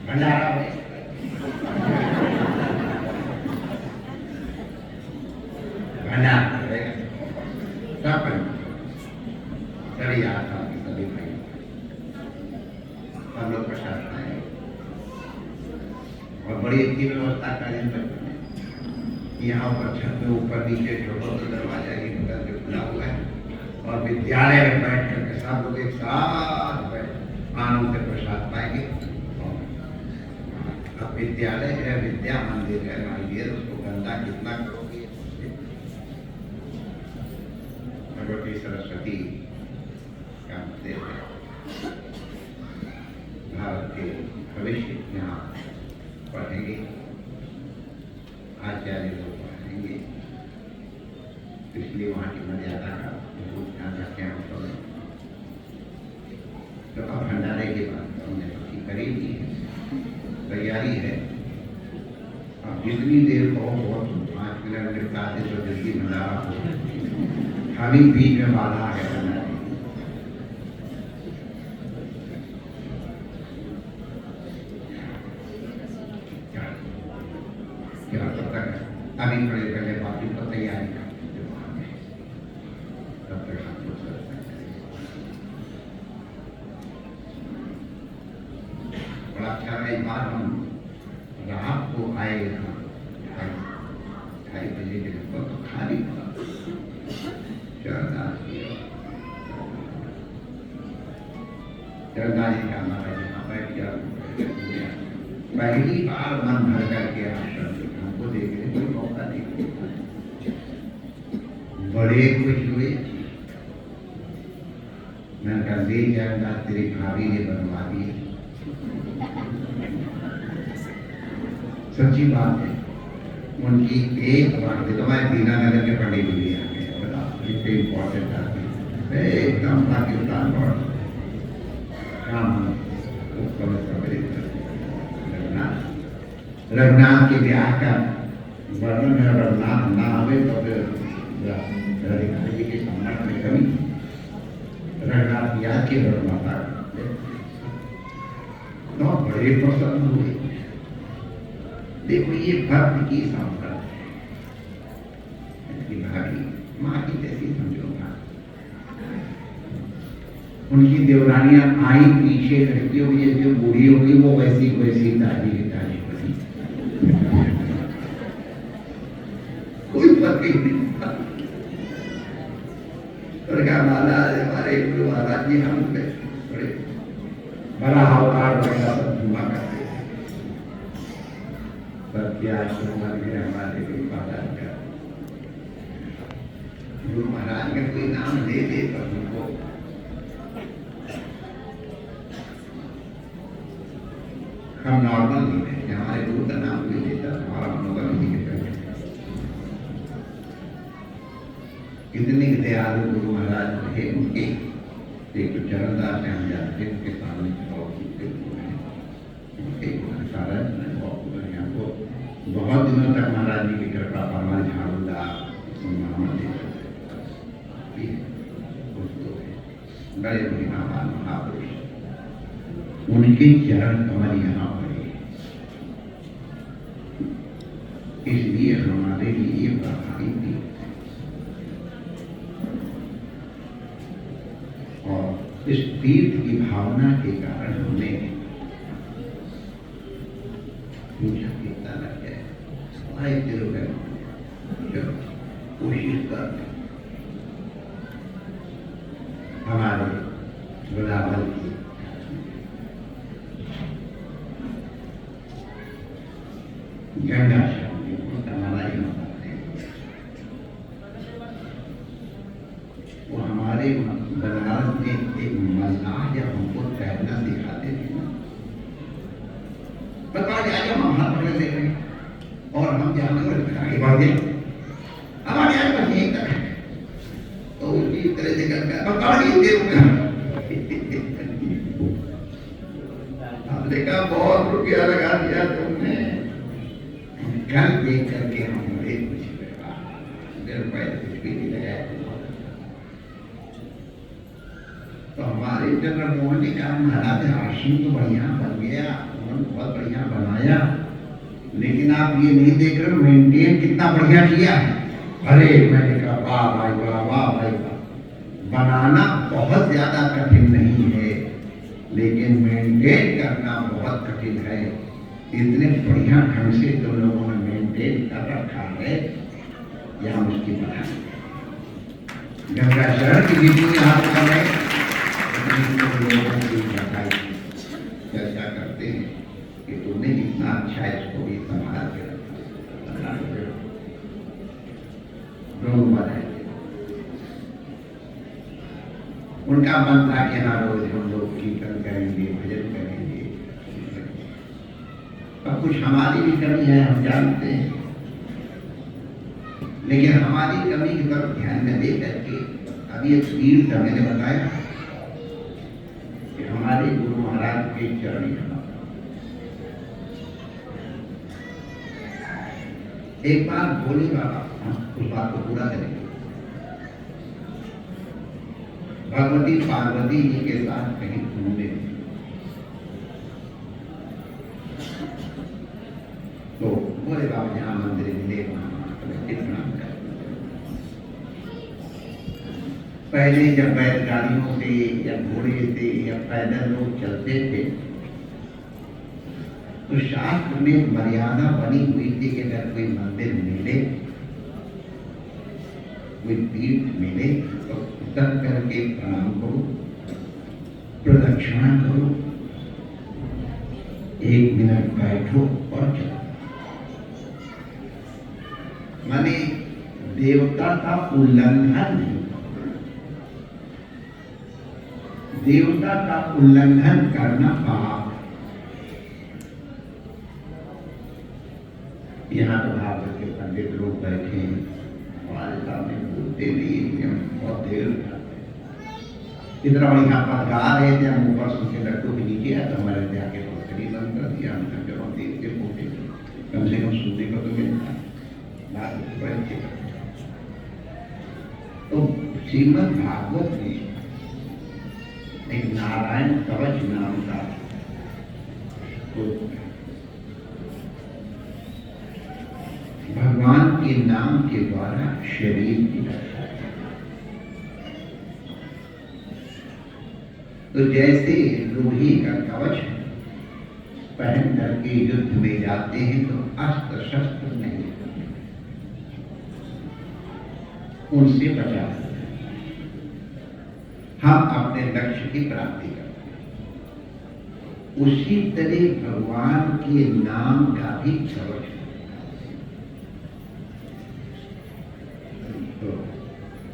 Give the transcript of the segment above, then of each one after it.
भंडारा में भंडारा करेगा सब सभी आशा सभी भाई सब लोग प्रसाद पाएंगे और बड़ी अच्छी व्यवस्था करें बच्चों ने। यहाँ पर छत में ऊपर नीचे छोटा सा दरवाजा की बगल से खुला हुआ है और विद्यालय में बैठ करके सब लोग एक साथ बैठ आनंद से प्रसाद पाएंगे। अब विद्यालय है, विद्या मंदिर है, माइडियर उसको गंदा कितना करोगे। भगवती सरस्वती का मंदिर है, भारत के भविष्य यहाँ पढ़ेंगे, आचार्य लोग पढ़ेंगे, इसलिए वहाँ की मर्यादा का बहुत ध्यान रखें हम सब। तो अब भंडारे की बात हमने पक्की करी दी है, तैयारी है। अब जितनी देर हो बहुत 5 किलोमीटर का आते तो जल्दी भंडारा हो, खाली बीच में बाधा है भंडारे। क्या तब तक अभी थोड़े पहले बाकी तो तैयारी करते तब तक हम बड़ा अच्छा है। इस बार हम रात को आए 2:30 बजे के लगभग तो खाली चरदास जी का हमारा यहाँ बैठ गया। पहली बार मन भर करके आश्रम हमको देखने कोई मौका नहीं, बड़े खुश हुए। मैंने कहा ले जाऊंगा, तेरी भाभी ने बनवा दिए। सच्ची बात है, उनकी एक बार मैं दीनानगर के पंडित जी आ गए, बताओ इतने इम्पोर्टेंट आदमी एकदम पाकिस्तान और काम रघुनाथ के ब्याह का वर्णन है। रघुनाथ ना आवे तो राधिका जी के सम्मान में कमी। रघुनाथ याद के माता तो बड़े प्रसन्न हुए। देखो ये भक्त की संस्कृत है, भाभी माँ की जैसी समझो। उनकी देवरानियां आई पीछे लड़कियों की जैसे बूढ़ी होगी वो वैसी वैसी ताजी की ताजी बनी, कोई फर्क नहीं। महाराज हमारे गुरु महाराज जी हम बड़े बड़ा अवतार बड़ा सब धुमा करते थे। सत्याश्रम हमारे गुरु महाराज का, गुरु महाराज का कोई नाम ले दे पर उनको हम नॉर्मल नहीं है। हमारे गुरु का नाम ले देता हमारा मनोबल नहीं गिरता। कितने दयालु गुरु महाराज रहे उनके। एक तो चरणदास से हम जाते थे, उनके सामने बहुत दिनों तक महाराज जी की कृपा पर हमारे झाड़ूदार बड़े महिमावान महापुरुष, उनके चरण कमल यहाँ पड़े, इसलिए हमारे लिए बधाई थी। और इस तीर्थ की भावना के कारण हमने पूछा कितना लग जाए, आए दिलों में कोशिश कर हमारे गुलाबल की गंगा हमारा ही वो हमारे बनारस में एक मल्लाह जब हमको तैरना सिखाते थे ना, बता जाए हम हाथ पकड़ ले रहे और हम जाने आगे बढ़ गए, हमारे यहाँ बस यही तक है तो उसी तरह से करके बता दीजिए हमने कहा बहुत रुपया लगा दिया तुमने, कल देख करके हमने कुछ रुपये कुछ भी नहीं लगाया। तो हमारे चंद्रमोहन ने कहा महाराज आश्रम तो बढ़िया बन गया, उन्होंने बहुत बढ़िया बनाया, लेकिन आप ये नहीं देख रहे मेंटेन कितना बढ़िया किया है। अरे मैंने कहा वाह भाई वाह, वाह भाई वाह। बनाना बहुत ज्यादा कठिन नहीं है, लेकिन मेंटेन करना बहुत कठिन है। इतने बढ़िया ढंग से तुम लोगों ने मेंटेन कर रखा है, यह मुश्किल बना है। गंगा शरण की जितनी आप समय लोगों की चर्चा करते हैं कि तुमने इतना अच्छा इसको भी संभाल के रखा, लोग बनाए। उनका मन था कि हाँ रोज हम लोग कीर्तन करेंगे, भजन करेंगे। अब कुछ हमारी भी कमी है, हम जानते हैं, लेकिन हमारी कमी की तरफ ध्यान न दे करके अभी एक तीर्थ मैंने बताया कि हमारे गुरु महाराज के चरण एक बार भोले बाबा, हम उस बात को पूरा करेंगे, भगवती पार्वती जी के साथ कहीं घूमने, तो भोले बाबा जहाँ मंदिर मिले वहां प्रणाम कर। पहले जब बैलगाड़ियों से या घोड़े से या पैदल लोग चलते थे तो शास्त्र में मर्यादा बनी हुई थी कि अगर कोई मंदिर मिले, कोई तीर्थ मिले तो उतर करके प्रणाम करो, प्रदक्षिणा करो, 1 मिनट बैठो और चलो। माने देवता का उल्लंघन नहीं, देवता का उल्लंघन करना पाप। यहाँ तो भागवत के पंडित लोग बैठे हैं, हमारे सामने बोलते नहीं, हम बहुत देर इतना बढ़िया पद गा रहे थे, हम ऊपर सुन के लड्डू के नीचे आया तो हमारे जाके रोशनी बंद कर दिया। हमने जब हम देख के बोले कम से कम सुनने को तो मिलता। तो श्रीमद् भागवत में एक नारायण कवच नाम का भगवान के नाम के द्वारा शरीर की रक्षा। तो जैसे लोहे का कवच पहन करके युद्ध में जाते हैं तो अस्त्र शस्त्र नहीं, उनसे बचा सकते हैं, हम अपने लक्ष्य की प्राप्ति करते हैं। उसी तरह भगवान के नाम का भी कवच है। तो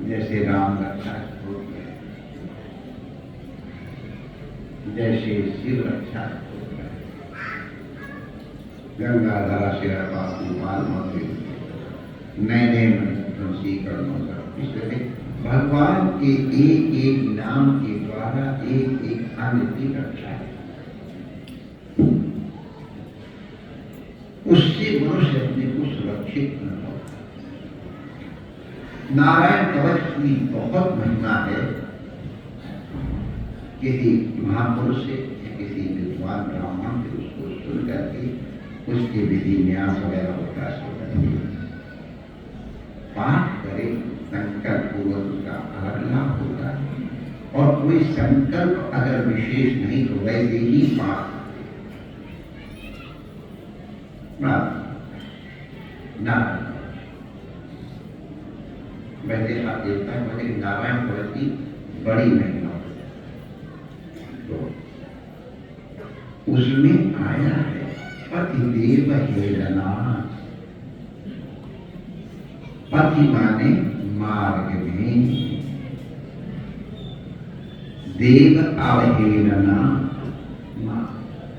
जैसे राम रक्षा स्तोत्र है, जैसे शिव रक्षा स्तोत्र है, गंगाधरा शिरा पापू पाल मधुर नए नए तुलसी कर्मों, इस तरह भगवान के एक एक नाम के द्वारा एक एक अंग की रक्षा है। उससे मनुष्य अपने को सुरक्षित न हो। नारायण कवच की बहुत महिमा है। किसी महापुरुष से या किसी विद्वान ब्राह्मण से उसको सुन करके उसके विधि न्यास वगैरह होता है, पाठ करे, संकल्प पूर्वक उसका अलग लाभ होता है। और कोई संकल्प अगर विशेष नहीं तो वैसे ही पाठ वैसे आप देखता है वैसे नारायण कवच की बड़ी महिमा तो उसमें आया है पतिदेव हेलना। पति माने मार्ग में, देव अवहेलना,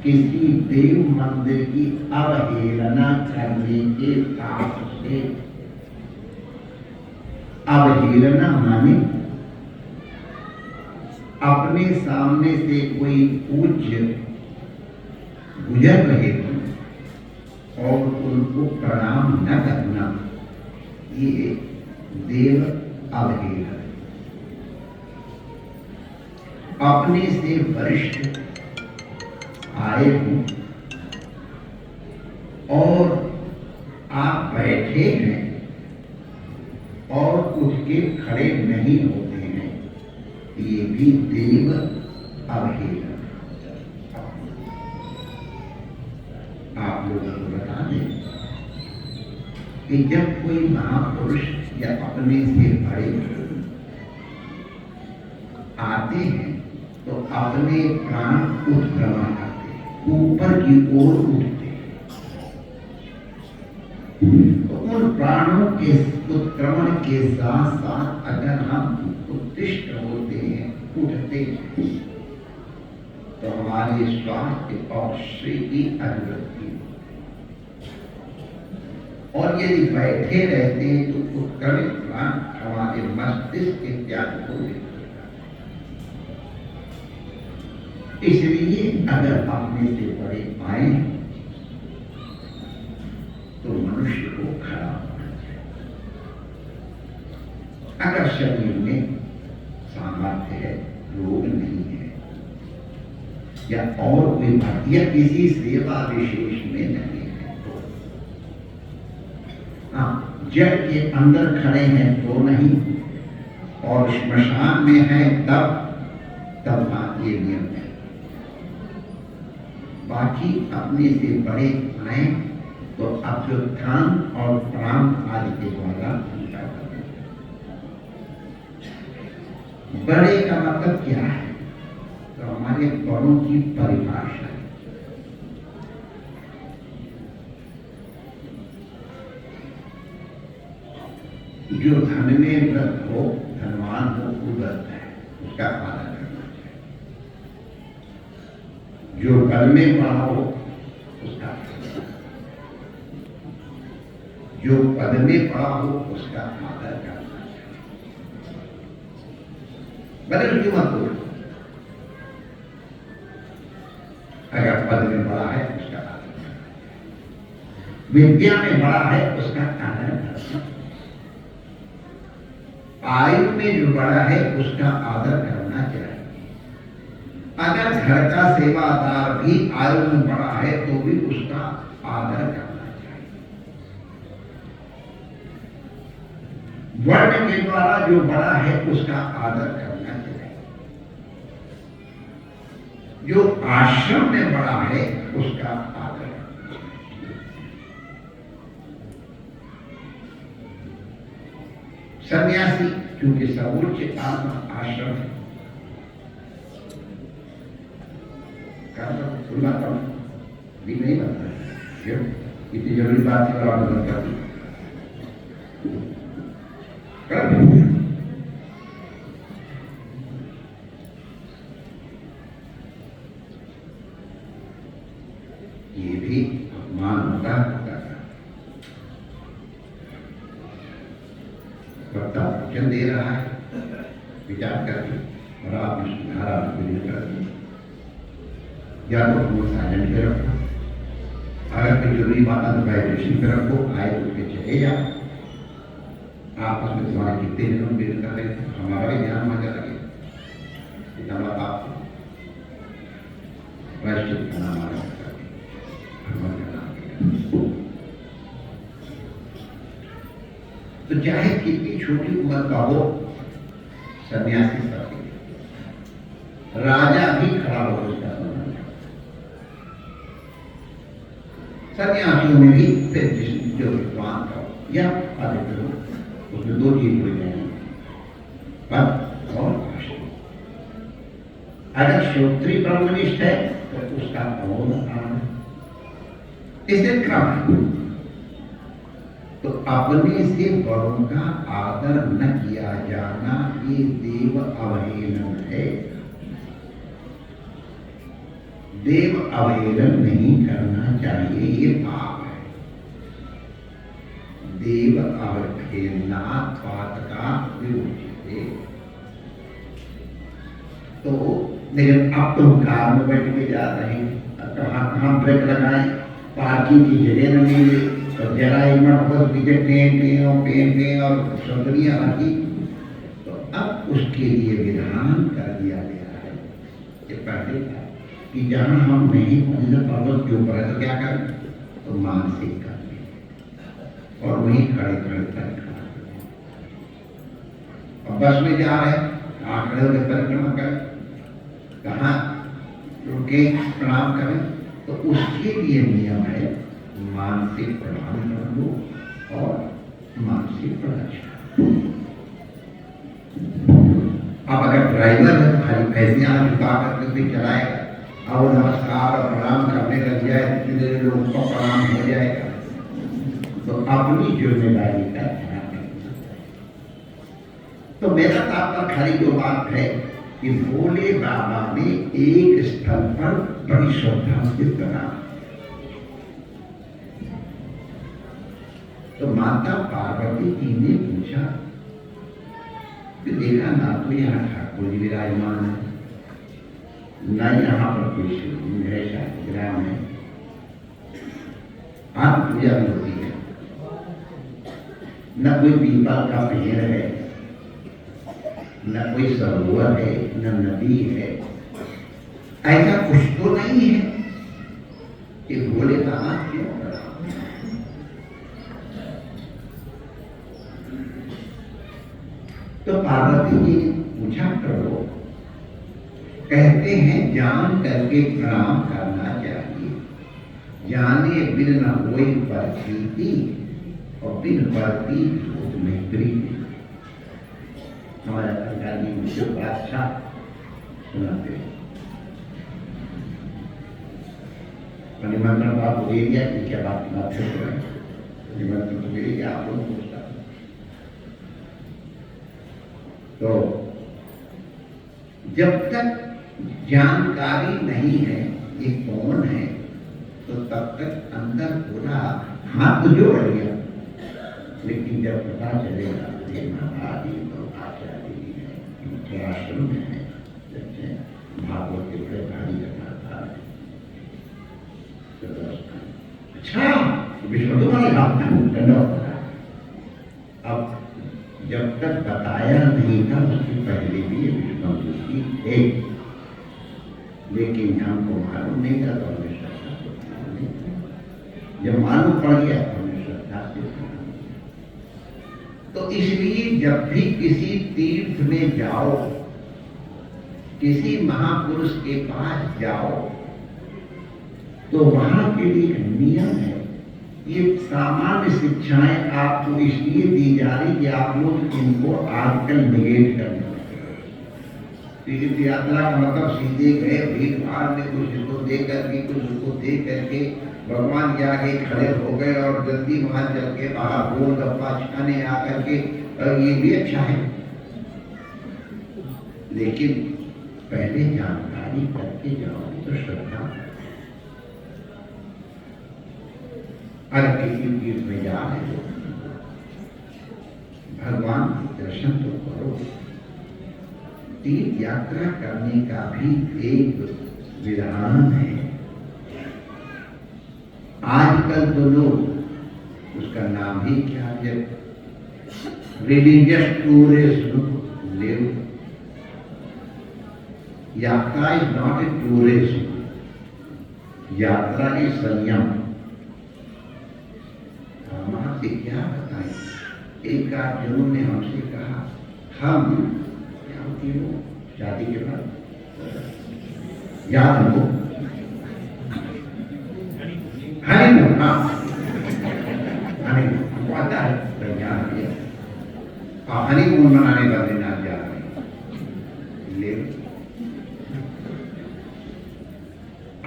किसी देव मंदिर की अवहेलना करने के पाप से। अवहेलना माने अपने सामने से कोई पूज्य गुजर रहे हो और उनको प्रणाम न करना, ये देव अवहेलना। अपने से वरिष्ठ आए हों और आप बैठे हैं और उठ के खड़े नहीं होते हैं, ये भी देव अवहेलना। आप लोगों को बता दें कि जब कोई महापुरुष या अपने से बड़े आते हैं तो अपने प्राण उत्क्रमण करते हैं, ऊपर की ओर उठते हैं। तो उन प्राणों के उत्क्रमण के साथ साथ अगर हम उत्तिष्ठ होते हैं, उठते हैं, तो हमारे स्वास्थ्य और श्री की अभिवृद्धि। और यदि बैठे रहते हैं तो उत्क्रमित प्राण हमारे मस्तिष्क इत्यादि को लेकर। इसलिए अगर अपने से बड़े आए तो मनुष्य को खड़ा होना चाहिए। अगर शरीर में सामर्थ्य है, रोग नहीं है, या और कोई बात या किसी सेवा विशेष में नहीं है, तो जड़ के अंदर खड़े हैं तो नहीं, और श्मशान में है तब ये नियम है। बाकी अपने से बड़े आए तो अभ्युत्थान और प्राण आदि के द्वारा पूजा करते हैं। बड़े का मतलब क्या है? तो हमारे बड़ों की परिभाषा है। जो धन में व्रत हो, धनवान हो, वो व्रत है, उसका पालन करना चाहिए। जो बल में बड़ा हो उसका, जो पद में बड़ा हो उसका आदर करना चाहिए। बदल क्यों मत बोलो? अगर पद में बड़ा है उसका आदर करना चाहिए, विद्या में बड़ा है उसका आदर करना चाहिए, आयु में जो बड़ा है उसका आदर करना चाहिए। अगर घर का सेवादार भी आयु में बड़ा है तो भी उसका आदर करना चाहिए। वर्ण के द्वारा जो बड़ा है उसका आदर करना चाहिए। जो आश्रम में बड़ा है उसका आदर करना चाहिए। सन्यासी क्योंकि सर्वोच्च आश्रम है, खुला कम भी नहीं बनता है। क्यों? इतनी जरूरी बात है और बदल कर ये भी अपमान होता है। वक्ता वचन दे रहा है, विचार करके और आपने सुधारा कर दिया, या तो अपने साइलेंट पे रखो, अगर कोई जरूरी बात है तो वाइब्रेशन पे रखो, आए तो उसके चले जाओ। आपस में तुम्हारे कितने जन्म बेर कर रहे थे, हमारा भी ध्यान वहां चला गया। इतना बात आपको प्रायश्चित करना हमारा तो चाहे कितनी छोटी उम्र का हो, सन्यासी सके, राजा भी खड़ा हो उसका सन्यासियों में भी फिर जो विद्वान का या पवित्र हो, उसमें दो चीज हो जाएंगे, पद और आश्रम। अगर श्रोत्री ब्रह्मनिष्ठ है तो उसका कौन आनंद, इसे क्रम है। तो अपने से बड़ों का आदर न किया जाना ये देव अवहेलन है। देव अवहेलन नहीं करना चाहिए, ये पाप है। देव अवहेलना पाप का विरोध है। तो लेकिन अब तो कार में बैठ के जा रहे हैं, कहाँ ब्रेक लगाएं, पार्किंग की जगह न मिले तो जरा ही मत बस पीछे पें और सौंदर्य रखी। तो अब उसके लिए विधान कर दिया गया है कि जहाँ हम नहीं पहुँचे पर्वत के ऊपर है तो क्या करें, तो मानसिक कर लें और वहीं खड़े खड़े परिक्रमा करें। अब बस में जा रहे हैं, कहाँ खड़े होकर परिक्रमा करें, कहाँ रुके प्रणाम करें, तो उसके लिए नियम है मानसिक प्रणाम कर लो और मानसिक प्रदक्षिणा। अब अगर ड्राइवर है खाली पैसे यहाँ झुका करके भी चलाएगा, अब नमस्कार और प्रणाम करने लग जाए, इतनी देर लोगों का प्रणाम हो जाएगा, तो अपनी जिम्मेदारी का ध्यान रखना। तो मेरा तात्पर्य खाली जो बात है कि भोले बाबा ने एक स्थल पर बड़ी श्रद्धा से प्रणाम, तो माता पार्वती जी ने पूछा कि देखा ना तो यहाँ ठाकुर जी विराजमान है, न यहाँ पर कोई शिवलिंग है, शालिग्राम है, आप पूजा होती है, न कोई पीपल का पेड़ है, न कोई सरोवर है, न नदी है, ऐसा कुछ तो नहीं है कि भोले बाबा क्यों करा। तो पार्वती जी ने पूछा प्रभु, कहते हैं जान करके प्रणाम करना चाहिए, जाने बिन न कोई परप्रीति और बिन परप्रीति भूत में प्रीति। हमारा सरकार जी मुझे बड़ा अच्छा सुनाते हैं। निमंत्रण तो आपको दे दिया कि क्या बात है, निमंत्रण तो मिलेगी आप लोग पूछता। तो जब तक जानकारी नहीं है ये कौन है, तो तब तक अंदर पूरा हाथ तो जोड़ लिया, लेकिन जब पता चलेगा ये महाराज तो आचार्य जी है, इनके आश्रम में है, जैसे भागवत के बड़े भारी करना था, अच्छा विश्व तुम्हारी बात है। अब जब तक बताया नहीं था उससे पहले भी ये विष्णु जी थे, लेकिन हमको मालूम नहीं था तो हमें श्रद्धा से, जब मालूम पड़ गया तो हमें श्रद्धा से। तो इसलिए जब भी किसी तीर्थ में जाओ, किसी महापुरुष के पास जाओ, तो वहां के लिए नियम है। ये सामान्य शिक्षाएं आपको इसलिए दी जा रही कि आप लोग इनको आजकल निगेट करने लगे। तीर्थ यात्रा का मतलब सीधे गए भीड़ भाड़ में कुछ इसको दे करके कुछ उसको दे करके भगवान के आगे खड़े हो गए और जल्दी वहां चल के बाहर गोल गप्पा छाने आकर के, ये भी अच्छा है, लेकिन पहले जानकारी करके जाओ तो श्रद्धा। अगर किसी तीर्थ में जा रहे हो, भगवान के दर्शन तो करो। तीर्थ यात्रा करने का भी एक विधान है। आजकल तो लोग उसका नाम ही क्या है, रिलीजियस टूरिज्म ले। यात्रा इज नॉट ए टूरिज्म, यात्रा इज संयम। से क्या बताएं, एक जनों ने हमसे कहा, हम क्या होती हो शादी के बाद याद हो हनीमून, हाँ हनीमून हमको आता है, तो याद किया हनीमून मनाने बद्रीनाथ जा रहे हैं। ले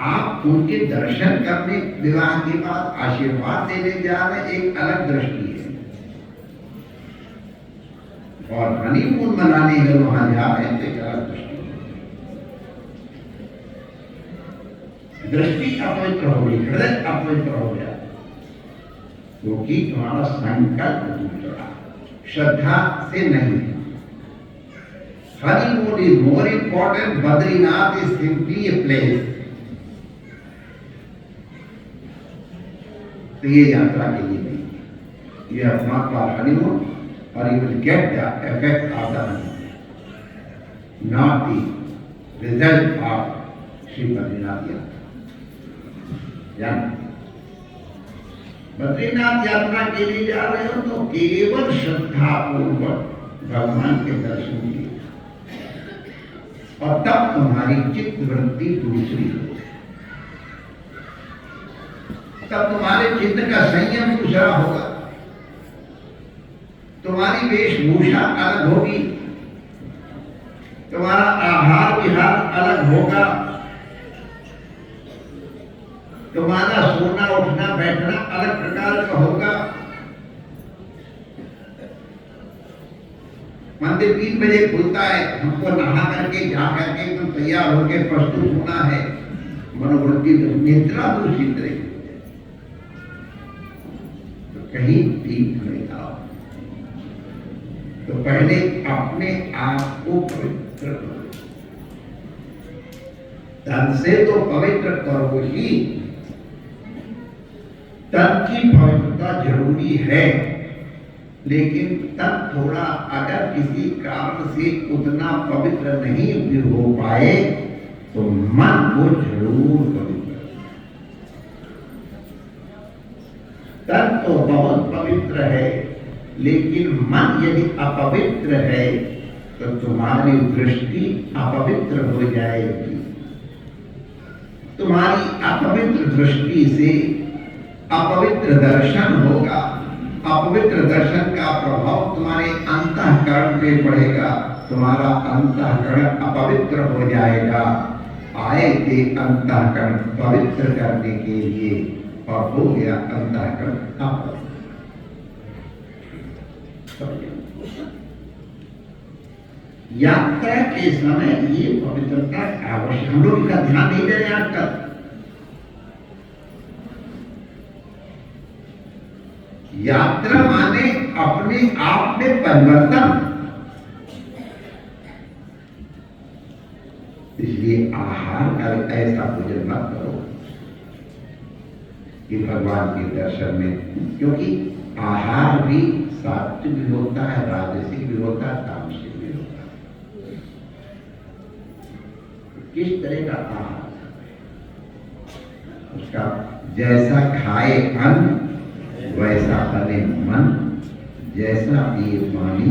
आप उनके दर्शन करने, विवाह के बाद आशीर्वाद देने जा रहे, एक अलग दृष्टि है। और हनीमून मनाने अगर वहां जा रहे हैं तो एक अलग दृष्टि है। दृष्टि अपवित्र हो गई, हृदय अपवित्र हो गया, क्योंकि तुम्हारा संकल्प दूसरा, श्रद्धा से नहीं है। Honeymoon is more important, Badrinath is simply a place. तो ये यात्रा के लिए नहीं, ये अपना का हनीमून, और you will get the effect of the honeymoon, not the result of Shri Badrinath यात्रा। बद्रीनाथ यात्रा के लिए जा रहे हो तो केवल श्रद्धा पूर्वक भगवान के दर्शन किए और तब तुम्हारी चित्त वृत्ति दूसरी हो, तब तुम्हारे चित्त का संयम दूसरा होगा, तुम्हारी वेशभूषा अलग होगी, तुम्हारा आहार विहार अलग होगा, तुम्हारा सोना उठना बैठना अलग प्रकार का होगा। मंदिर 3 बजे खुलता है, हमको नहा करके जा करके एकदम तैयार होकर प्रस्तुत होना है, मनोवृत्ति निद्रा दूसरी तरह तो कहीं ठीक नहीं आओ तो पहले अपने आप को पवित्र करो, तन से तो पवित्र करो ही, तन की पवित्रता जरूरी है, लेकिन तब थोड़ा अगर किसी कारण से उतना पवित्र नहीं भी हो पाए तो मन को जरूर पवित्र, तन तो बहुत पवित्र है, लेकिन मन यदि अपवित्र है तो तुम्हारी दृष्टि अपवित्र हो जाएगी, तुम्हारी अपवित्र दृष्टि से अपवित्र दर्शन होगा, अपवित्र दर्शन का प्रभाव तुम्हारे अंतःकरण पे पड़ेगा, तुम्हारा अंतःकरण अपवित्र हो जाएगा। आए थे अंतःकरण पवित्र करने के लिए और हो गया अंतःकरण अपवित्र। यात्रा के समय ये पवित्रता आवश्यक, हम लोग इसका ध्यान नहीं दे रहे आजकल। यात्रा माने अपने आप में परिवर्तन, इसलिए आहार का ऐसा भोजन मत करो कि भगवान के दर्शन में, क्योंकि आहार भी सात्विक भी होता है, राजसिक भी होता है, तामसिक भी होता है। किस तरह का आहार, उसका जैसा खाए अन्न वैसा बने मन, जैसा पिए पानी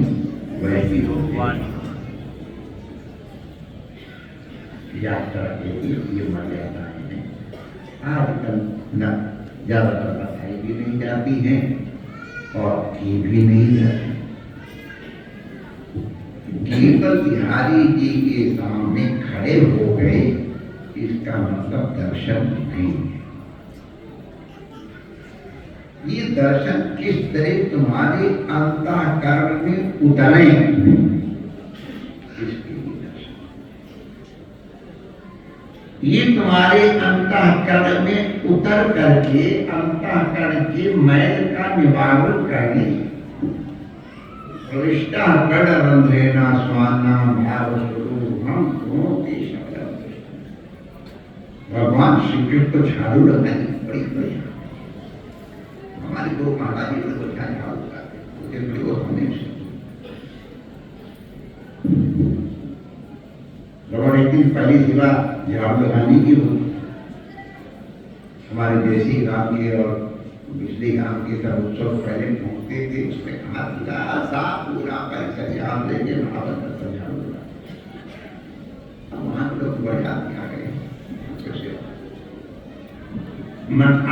वैसी हो वाणी। यात्रा के ये मर्यादाएं हैं, आजकल न ज्यादातर बताई भी नहीं जाती हैं और की भी नहीं जाती। केवल बिहारी जी के सामने खड़े हो गए इसका मतलब दर्शन नहीं है। ये दर्शन किस तरह तुम्हारे अंतःकरण में उतरे, इसके लिए दर्शन, ये तुम्हारे अंतःकरण में उतर करके अंतःकरण के मैल का निवारण करने, प्रविष्टा गढ़ रंध्रेना स्वाना भाव स्वरूप हम भगवान श्री कृष्ण को झाड़ू लगाने बड़ी बढ़िया, हमारे गुरु महाराज जी को क्या झाड़ू लगाते, मुझे बड़ी वो हमने भगवान एक दिन पहली सेवा झाड़ू लगाने की हो, हमारे देसी गांव के और बिजली गांव के सब उत्सव पहले पहुंचते थे, उसमें कहा पूरा साफ पूरा परिसर झाड़ लेके महाभारत पर झाड़ू लगा। अब वहां के लोग बढ़िया आ गए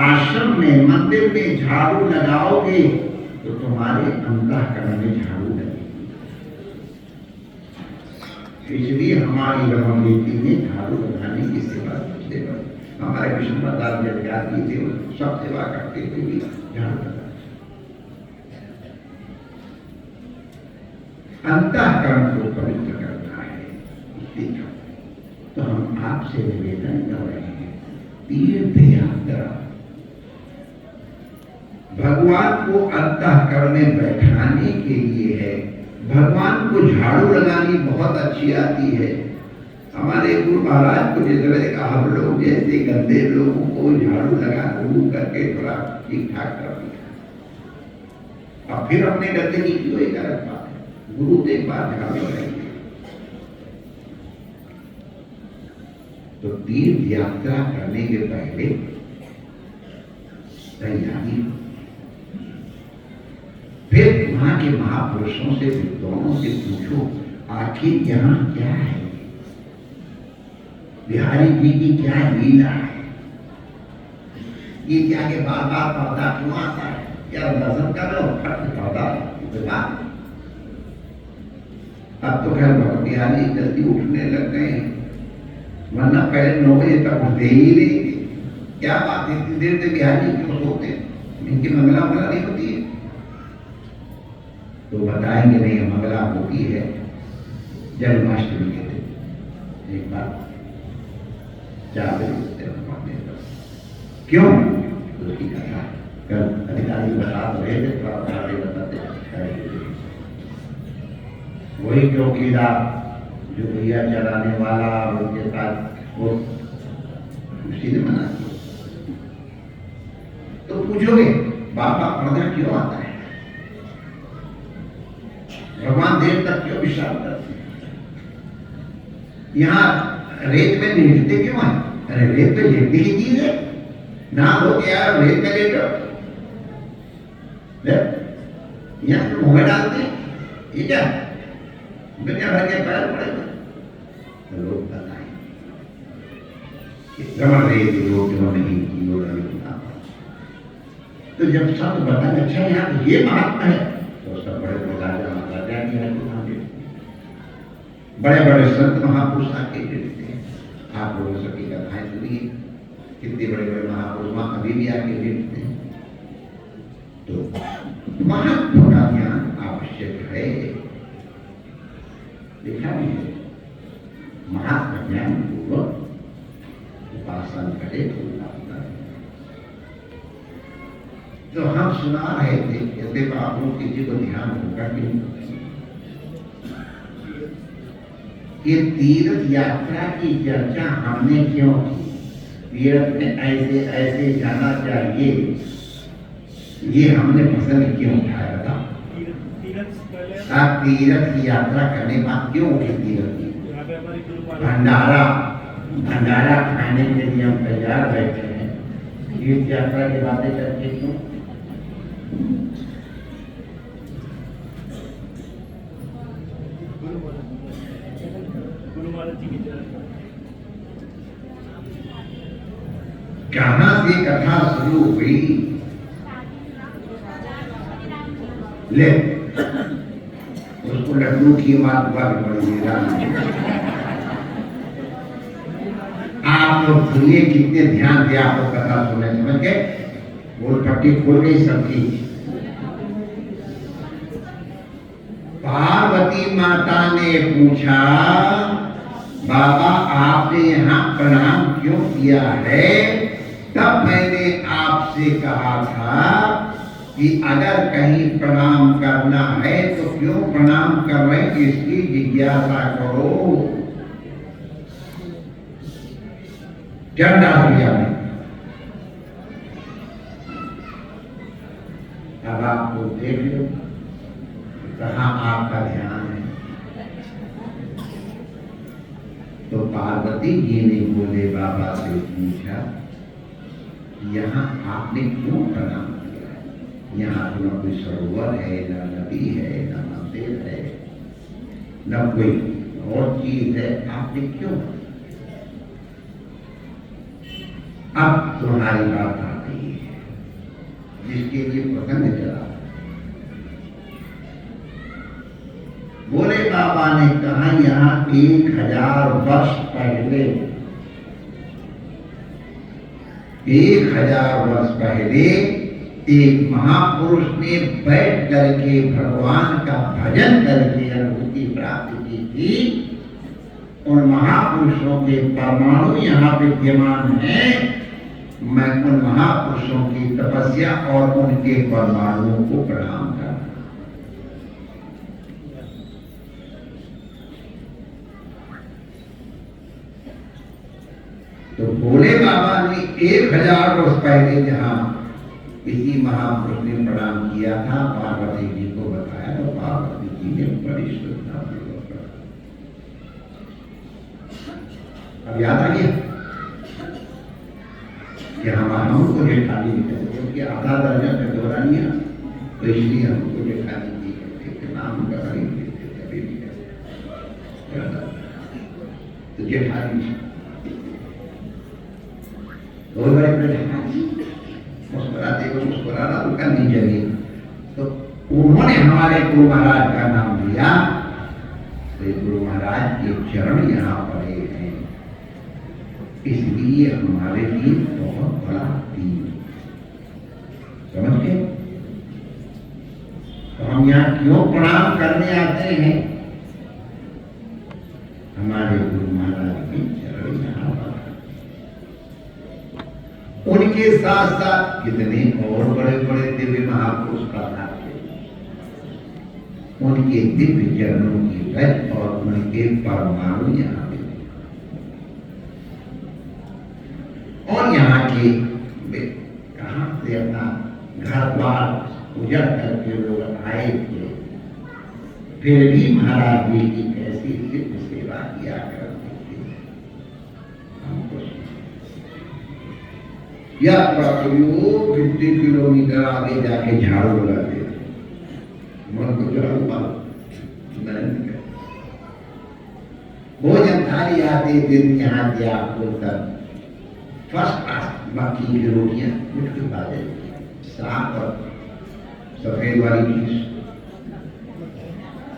आश्रम में मंदिर में झाड़ू लगाओगे तो तुम्हारे अंतःकरण में झाड़ू लगेगी। इसलिए हमारी रमणीति में झाड़ू लगाने की सेवा हमारे विष्णु प्रसाद जब थे सब सेवा करते हुए भी झाड़ू लगा। अंतःकरण को पवित्र करना है, तो हम आपसे निवेदन कर रहे हैं, तीर्थ यात्रा भगवान को अंतःकरण में बैठाने के लिए है। भगवान को झाड़ू लगानी बहुत अच्छी आती है। हमारे गुरु महाराज को जिस तरह का हम लोग जैसे गंदे लोगों को झाड़ू लगा गुरु करके थोड़ा ठीक ठाक कर दिया, अब फिर अपने गंदगी क्यों एक अलग बात है, गुरु एक बार झाड़ू लगाएंगे तो तीर्थ यात्रा करने के पहले तैयारी, फिर वहां के महापुरुषों से, विद्वानों से पूछो आखिर यहाँ क्या है, बिहारी जी की क्या लीला है, ये क्या के बार बार पर्दा क्यों आता है, क्या दर्शन कर लो फट पर्दा बात। अब तो खैर बिहारी जल्दी उठने लग गए हैं, वरना पहले 9 बजे तक उठते ही नहीं थे। क्या बात है, इतनी देर से बिहारी क्यों सोते हैं, इनकी मंगला मंगला नहीं होती है? तो बताएंगे नहीं, मंगला होती है जन्माष्टमी के दिन, एक बार 4 बजे पढ़ने पर। क्यों? उसकी कथा कल अधिकारी बता रहे थे, बताते वही चौकीदार जो भैया चलाने वाला उनके साथ वो उसी ने मना किया। तो पूछोगे बाबा पर्दा क्यों आता है, भगवान देर तक क्यों विश्राम करते हैं, यहाँ रेत में लेटते क्यों है? अरे रेत पे लेटने की चीज है ना, हो गया रेत में लेटो, यहाँ तो मुंह में डालते हैं, ये क्या दुनिया भर के पैर पड़ेगा। तो लोग बताएं रमण रेत लोग जो नहीं की लोग तो जब सब बताएं अच्छा यहाँ ये महात्मा है, तो सब बड़े बड़े राजा महाराजा की है, बड़े बड़े संत महापुरुष आके लेते हैं। आप लोगों सबकी कथाएं सुनिए, कितने बड़े बड़े महापुरुष वहां अभी भी आके लेते हैं। तो महात्मा का ज्ञान आवश्यक है, लिखा भी है, महात्मा ज्ञान पूर्वक उपासना करे तो उपासना। तो हम सुना रहे थे, यदि आप लोग किसी को ध्यान होगा कि ये तीर्थ यात्रा की चर्चा हमने क्यों की, तीर्थ में ऐसे ऐसे जाना चाहिए, ये हमने पसंद क्यों उठाया था? आप तीर्थ की यात्रा करने बाद क्यों उठे तीर्थ की? भंडारा खाने के लिए हम तैयार बैठे हैं, तीर्थ यात्रा की बातें करके क्यों? कहां से कथा शुरू हुई? ले उसको लड्डू की बात हुआ पड़ेगा। आप लोग सुनिए, कितने ध्यान दिया आपको कथा सुनने, समझ के बोल पट्टी खोल गई सबकी। पार्वती माता ने पूछा बाबा आपने यहाँ प्रणाम क्यों किया है? तब मैंने आपसे कहा था कि अगर कहीं प्रणाम करना है तो क्यों प्रणाम कर रहे हैं, इसकी जिज्ञासा करो। क्या डाल दिया मैं? अब आपको देख लो कहाँ आपका ध्यान है। तो पार्वती जी ने बोले बाबा से पूछा यहाँ आपने क्यों प्रणाम किया है? यहाँ तो न कोई सरोवर है, न नदी है, न मंदिर है, न कोई और चीज है, आपने क्यों? अब तुम्हारी बात आ गई है, जिसके लिए प्रसन्न चला। बोले बाबा ने कहा यहाँ 1000 वर्ष पहले, 1000 वर्ष पहले एक महापुरुष ने बैठ करके भगवान का भजन करके अनुभूति प्राप्त की थी। उन महापुरुषों के परमाणु यहाँ विद्यमान हैं। मैं उन महापुरुषों की तपस्या और उनके परमाणुओं को प्रणाम करता हूं। तो भोले बाबा ने 1000 वर्ष पहले जहां इसी महापुरुष ने प्रणाम किया था, पार्वती जी को बताया तो पार्वती जी ने बड़ी श्रद्धा पूर्वक। अब याद आ गया। कि हमको जेठानी निकल, क्योंकि आधा दर्जन में दोहरानिया, तो इसलिए हमको जेठानी की करते थे, नाम उनका खरीद देते थे अभी भी। तो जेठानी बहुत बड़े जेठानी मुस्कुराते को मुस्कुराना उनका नहीं चाहिए, तो उन्होंने हमारे गुरु महाराज का नाम लिया। तो गुरु महाराज के चरण यहाँ पड़े हैं, इसलिए हमारे लिए बहुत बड़ा दिन, समझ गए? तो हम यहाँ क्यों प्रणाम करने आते हैं? हमारे गुरु महाराज के चरण यहाँ पर, उनके साथ साथ कितने और बड़े बड़े दिव्य महापुरुष प्रार्थना थे, उनके दिव्य चरणों की रज और उनके परमाणु यहाँ पे, और यहाँ के कहां से अपना घर बार उजड़ करके लोग आए थे, फिर भी महाराज जी की कैसी सिद्ध सेवा किया करते थे। हमको या 50 किलोमीटर आगे जाके झाड़ू लगाते थे, मन को झाड़ू मारो भोजन थाली आते दिन यहाँ से आपको तब फर्स्ट क्लास मक्खी की रोटियां उठ के खा देती, साफ और सफेद वाली चीज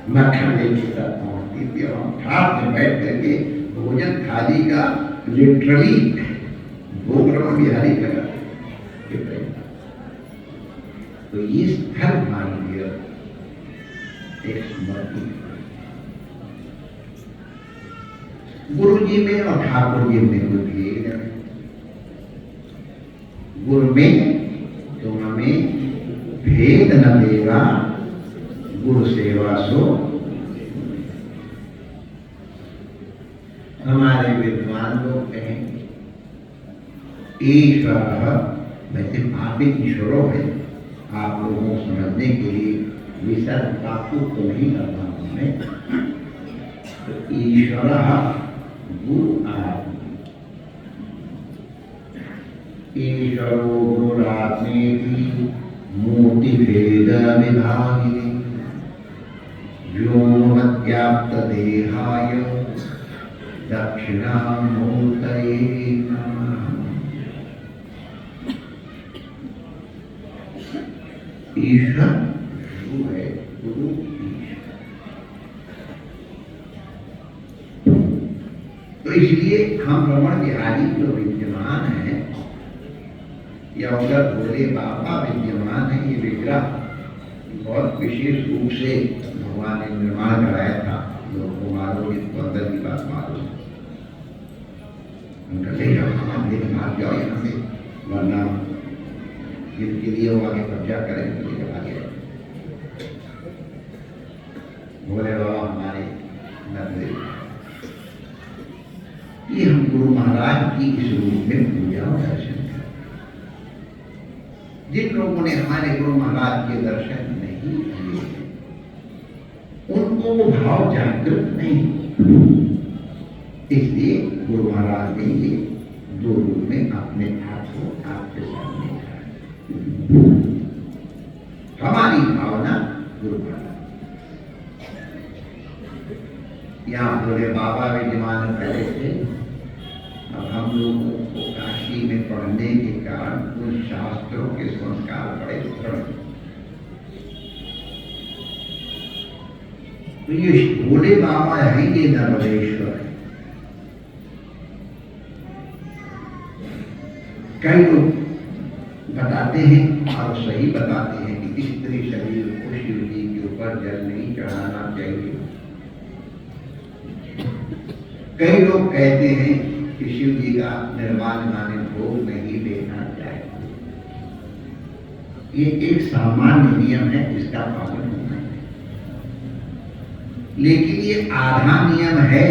मक्खन लेके साथ पहुंचती थी, और हम ठाट में बैठ करके भोजन थाली का लिटरली भोग रमन बिहारी करा। तो ये स्थल मान लिया एक स्मृति गुरु जी में और ठाकुर जी में कोई भेद है। गुरु में दोनों में भेद न देगा, गुरु सेवा सो। हमारे विद्वान लोग कहेंगे ईश्वर, वैसे आप भी ईश्वरों है, आप लोगों को समझने के लिए विसर्ग पापू को नहीं करना हमें। तो ईश्वर गुरु आत्मा, ईश्वरो गुरुरात्मेति मूर्ति भेद विभागिने व्योमव्याप्त देहाय दक्षिणामूर्तये नमः। ईश्वर जो है गुरु ईश्वर, तो इसलिए हम रमण बिहारी जो विद्यमान है या उधर भोले बाबा विद्यमान है, ये विग्रह बहुत विशेष रूप से भगवान ने निर्माण कराया था। लोगों को मारो, इसको अंदर की बात मारो, ले जाओ भाग जाओ यहाँ से, वरना जिनके लिए वो आगे कब्जा करें तो ये आगे भोले बाबा हमारे नजरे। ये हम गुरु महाराज की इस रूप में पूजा और दर्शन करें। जिन लोगों ने हमारे गुरु महाराज के दर्शन नहीं किए उनको वो भाव जागृत नहीं, इसलिए गुरु महाराज ने ये दो रूप में अपने आप को आपके सामने रखा। हमारी भावना गुरु महाराज, यहाँ भोले बाबा विद्यमान पहले थे, अब हम लोगों को काशी में पढ़ने के कारण उन शास्त्रों के संस्कार बड़े दृढ़, तो ये भोले बाबा है, ये नर्मदेश्वर है। कई लोग बताते हैं और सही बताते हैं कि स्त्री शरीर को शिव जी के ऊपर जल नहीं चढ़ाना चाहिए। कई लोग कहते हैं कि शिव जी का निर्वाण माने भोग नहीं देना चाहिए। ये एक सामान्य नियम है, इसका पालन होना है, लेकिन ये आधा नियम है,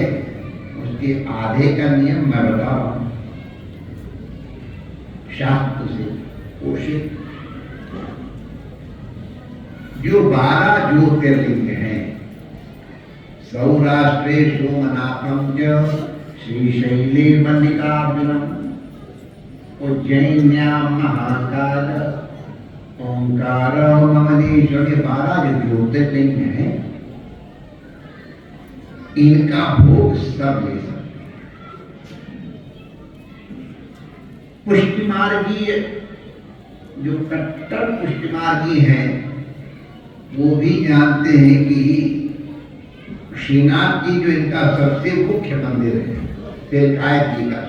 उसके आधे का नियम मैं बता रहा हूं, शास्त्र से पोषित। जो 12 ज्योतिर्लिंग हैं, सौराष्ट्रे सोमनाथम च श्रीशैले मल्लिकार्जुनम, उज्जैन्याम महाकाल ओंकार ममलेश्वर, ये 12 जो ज्योतिर्लिंग हैं, इनका भोग सब ले सकते। पुष्टिमार्गीय जो कट्टर पुष्टिमार्गी हैं वो भी जानते हैं कि श्रीनाथ जी जो इनका सबसे मुख्य मंदिर है तिलकायत जी का,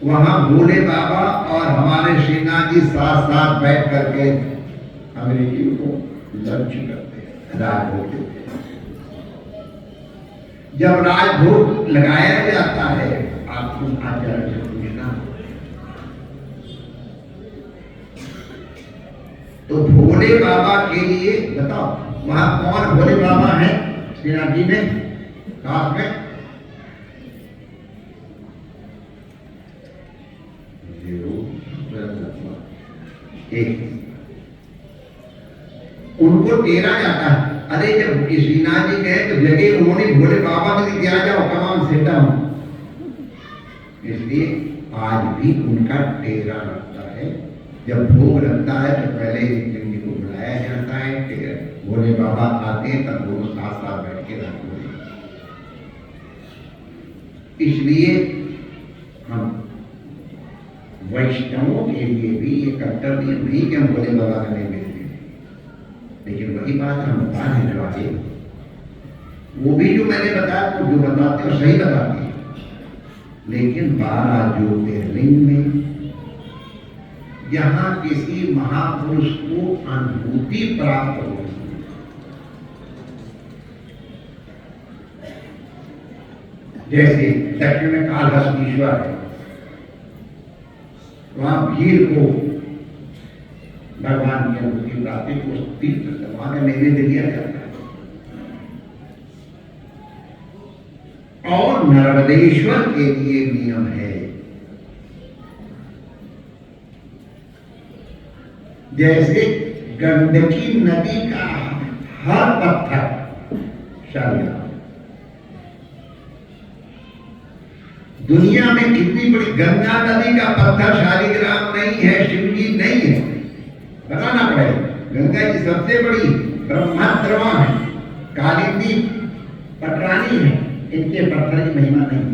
वहां भोले बाबा और हमारे श्रीनाथ जी साथ साथ बैठ करके अंग्रेजी को लंच करते हैं, राजभोग देते हैं। जब राजभोग लगाया जाता है, आपको आचार्य से पूछना, तो भोले बाबा के लिए बताओ वहां कौन भोले बाबा है श्रीनाथ जी में खास में? एक उनको टेरा जाता है। अरे जब श्रीनाथ जी गए तो जगह उन्होंने भोले बाबा ने दिया जाओ तमाम सेटा हूं, इसलिए आज भी उनका टेरा लगता है। जब भोग लगता है तो पहले जी को बुलाया जाता है, भोले बाबा आते हैं तब दोनों साथ साथ बैठ के रखते हैं। इसलिए हम वैष्णवों के लिए भी ये कर्तव्य नहीं कि हम भोले बाबा का नहीं मिलते, लेकिन वही बात हम बताने वाले, वो भी जो मैंने बताया तो जो बताते हो सही बताते हैं, लेकिन 12 ज्योतिर्लिंग में जहां किसी महापुरुष को अनुभूति प्राप्त हो, जैसे दक्षिण में कालहस्तीश्वर है, वहां भीड़ को भगवान की अनुभूति प्राप्ति को तीर्थ वहां का नैवेद्य दिया जाता है। और नर्मदेश्वर के लिए नियम है, जैसे गंडकी नदी का हर पत्थर शालिग्राम, दुनिया में कितनी बड़ी गंगा नदी का पत्थर शालिग्राम नहीं है, शिवजी नहीं है, बताना पड़ेगा। गंगा जी सबसे बड़ी ब्रह्मद्रवा है, कालिंदी पटरानी है, इनके पत्थर की महिमा नहीं।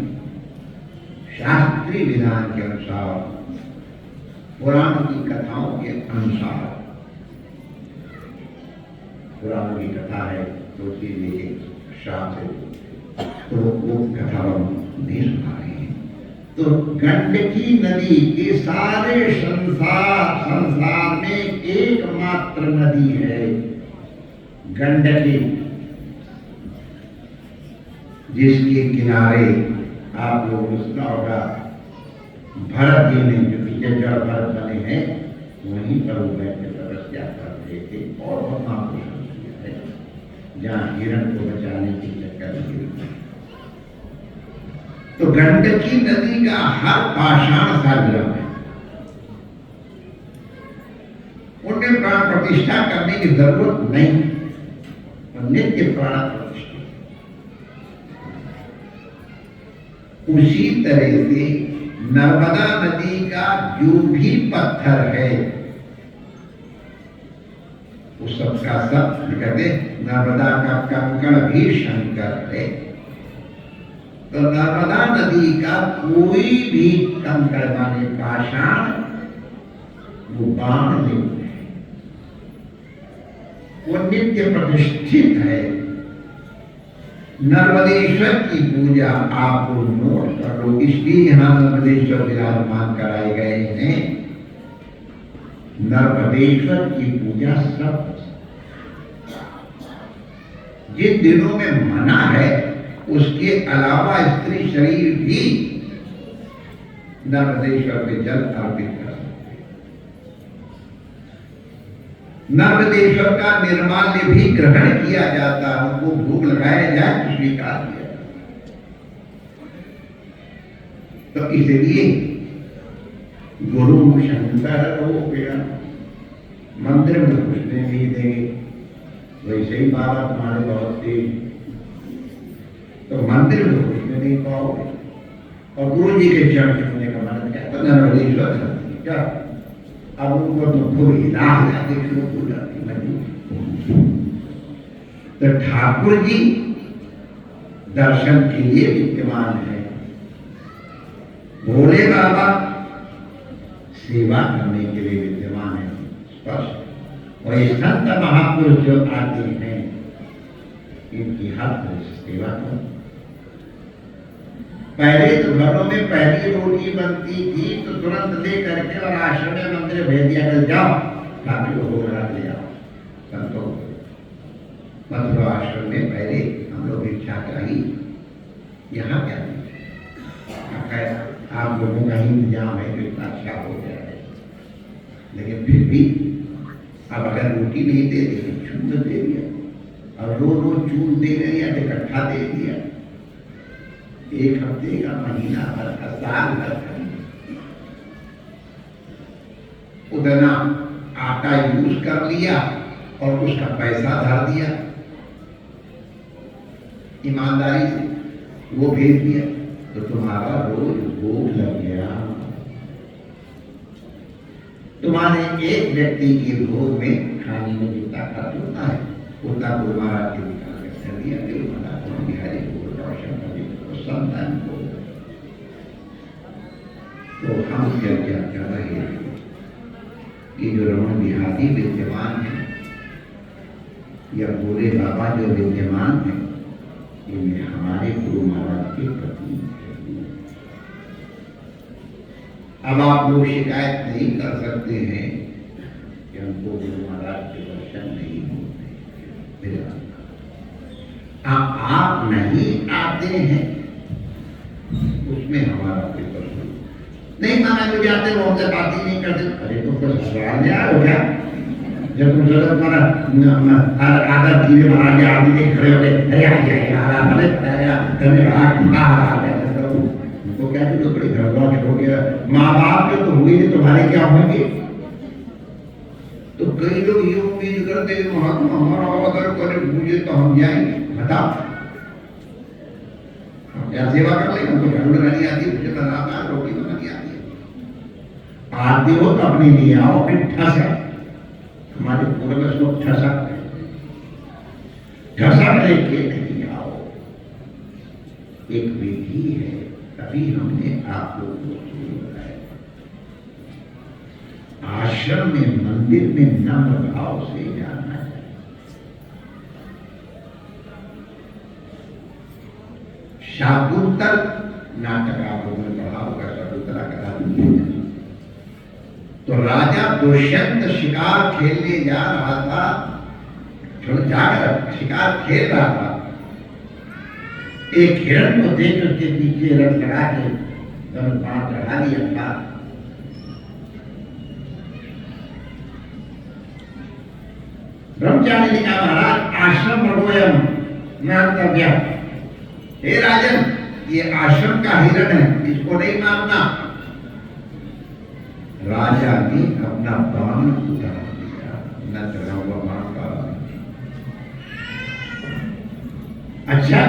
शास्त्रीय विधान के अनुसार, पुराण की कथाओं के अनुसार, पुराण की कथा है तो उसके शास्त्र तो वो कथा नहीं सुना रहे हैं। तो गंडकी नदी के सारे संसार में एकमात्र नदी है गंडकी, जिसके किनारे आप लोगों को सुना होगा भरत जी ने जो जड़ भरत बने हैं, वहीं पर वो बैठ के तपस्या कर रहे थे और महापुरुष किया है, जहाँ हिरण को बचाने के चक्कर में। तो गंडकी नदी का हर पाषाण शालिग्राम है, उन्हें प्राण प्रतिष्ठा करने की जरूरत नहीं, और नित्य प्राण प्रतिष्ठा। उसी तरह से नर्मदा नदी का जो भी पत्थर है वो सबका सब कहते, नर्मदा का कंकड़ भी शंकर है। तो नर्मदा नदी का कोई भी कंकड़ माने पाषाण वो बाण नहीं है, वो नित्य प्रतिष्ठित है। नर्मदेश्वर की पूजा आप नोट कर लो, इसलिए यहां नर्मदेश्वर विराजमान कराए गए हैं। नर्मदेश्वर की पूजा सब जिन दिनों में मना है, उसके अलावा स्त्री शरीर भी नर्मदेश्वर पे जल अर्पित कर सकते। नर्मदेश्वर का निर्माल्य भी ग्रहण किया जाता है, उनको भोग लगाया जाए तो स्वीकार किया जाता। तो इसलिए गुरु शंकर हो गया, मंदिर में घुसने नहीं देंगे, वैसे ही बाबा तुम्हारे बहुत तेज, तो मंदिर में घुसने नहीं पाओगे। और गुरु जी के चरण छूने का मन क्या नरहरीश्वर क्या अब उनको तो खूब हिला हिला के शुरू हो जाती मजबूत। तो ठाकुर जी दर्शन के लिए विद्यमान है, भोले बाबा सेवा करने के लिए विद्यमान है स्पष्ट। और ये संत महापुरुष जो आते हैं इनकी हर तरह से सेवा करो। पहले तो घरों में पहली रोटी बनती थी तो तुरंत ले करके और आश्रम में मंदिर भेज दिया कर जाओ ठाकुर को भोग लगा ले आओ। संतों मथुरा आश्रम में पहले हम लोग भिक्षा कराई, यहाँ क्या आप लोगों का ही इंतजाम है तो इतना अच्छा हो गया है। लेकिन फिर भी अब अगर रोटी नहीं दे दी चून तो दे दिया, और रोज रोज चून दे रहे या इकट्ठा दे दिया, एक हफ्ते का महीना भर का साल भर का उतना आटा यूज कर लिया और उसका पैसा धर दिया ईमानदारी से वो भेज दिया, तो तुम्हारा रोज भूख लग गया। तुम्हारे एक व्यक्ति के भोग में खाने में जितना खर्च होता है उतना गुरु महाराज के निकाल कर दिया। गुरु महाराज को बिहारी को रोशन को संतान को तो हम क्या कर रहे हैं कि जो रमण बिहारी विद्यमान है या भोले बाबा जो विद्यमान है इनमें हमारे गुरु महाराज के प्रति है। अब आप लोग शिकायत नहीं कर सकते हैं कि हमको गुरु महाराज के दर्शन नहीं होते। आप नहीं आते हैं उसमें हमारा कोई प्रश्न नहीं। माना जो जाते वो हमसे बात ही नहीं करते। अरे तो कुछ सवाल नहीं आ हो गया जब तुम चलो तुम्हारा आदर कीजिए महाराज जी आदमी के खड़े हो गए अरे आ जाएगा भले तो क्या तो बड़ी घबराहट हो गया। माँ बाप के तो हुए तुम्हारे क्या होंगे। तो कई लोग ये उम्मीद करते हैं महात्मा हमारा आदर करे मुझे तो हम जाएंगे। बताओ हम क्या सेवा कर ले, हमको झाड़ू लगानी आती है, मुझे बनाना रोटी बनानी आती है। आते हो तो अपने लिए आओ फिर ठसा हमारे पूर्वज लोग ठसक लेके नहीं आओ। एक विधि है तभी हमने आप लोगों को शुरू बताया। आश्रम में मंदिर में नम्र भाव से जाना है। शाकुंतल नाटक आप लोगों ने पढ़ा होगा, शाकुंतला कथा तो राजा दुष्यंत शिकार खेलने जा रहा था, जाकर शिकार खेल रहा था। एक हिरण को देख उसके पीछे रथ लगा के बाण चढ़ा दिया था। ब्रह्मचारी ने कहा महाराज आश्रम बढ़ोयम नान्तव्य। हे राजन ये आश्रम का हिरण है, इसको नहीं मारना। राजा ने अपना बाण उतार दिया, न चढ़ा हुआ बाण का। अच्छा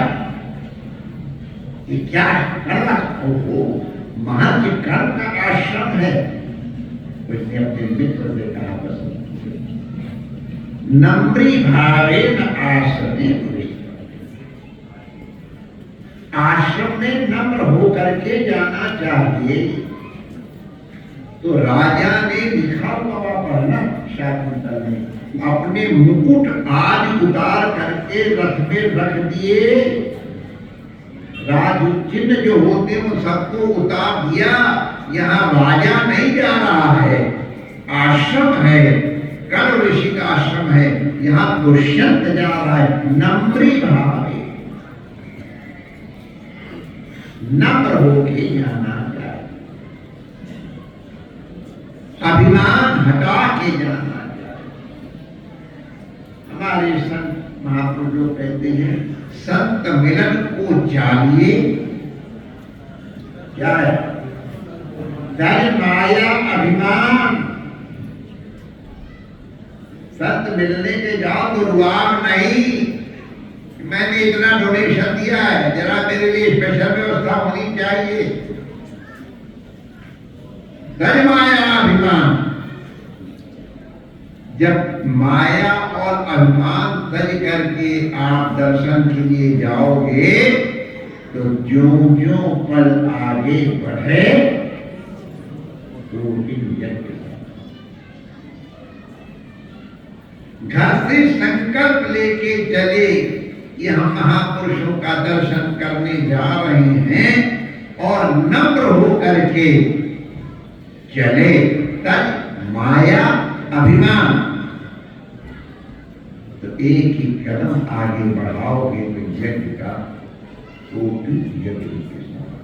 ये क्या करना? ओहो महान के कर्म का आश्रम है। उसने अपने मित्र से कहा बस नम्री भावे न आश्रम आश्रम में नम्र होकर के जाना चाहिए। तो राजा ने लिखा हुआ पढ़ना शाकुंतल ने अपने मुकुट आज उतार करके रथ में रख दिए। राज चिन्ह जो होते हैं वो सबको उतार दिया। यहाँ राजा नहीं जा रहा है, आश्रम है, कर्ण ऋषि का आश्रम है। यहाँ दुष्यंत जा रहा है। नम्री भाव नम्र होके जाना चाहिए, अभिमान हटा के जाना चाहिए। हमारे संत महापुरुष लोग कहते हैं संत मिलन को जानिए। क्या है? धन माया अभिमान। संत मिलने के जाओ तो रुआब नहीं, मैंने इतना डोनेशन दिया है, जरा मेरे लिए स्पेशल व्यवस्था होनी चाहिए। तज मायाभिमान। जब माया और अभिमान तज करके आप दर्शन के लिए जाओगे तो ज्यों-ज्यों पल आगे बढ़े तो घर से संकल्प लेके चले कि हम महापुरुषों का दर्शन करने जा रहे हैं और नम्र होकर के चले, तब माया अभिमान। तो एक ही कदम आगे बढ़ाओगे तो यज्ञ का कोटि यज्ञ के समान।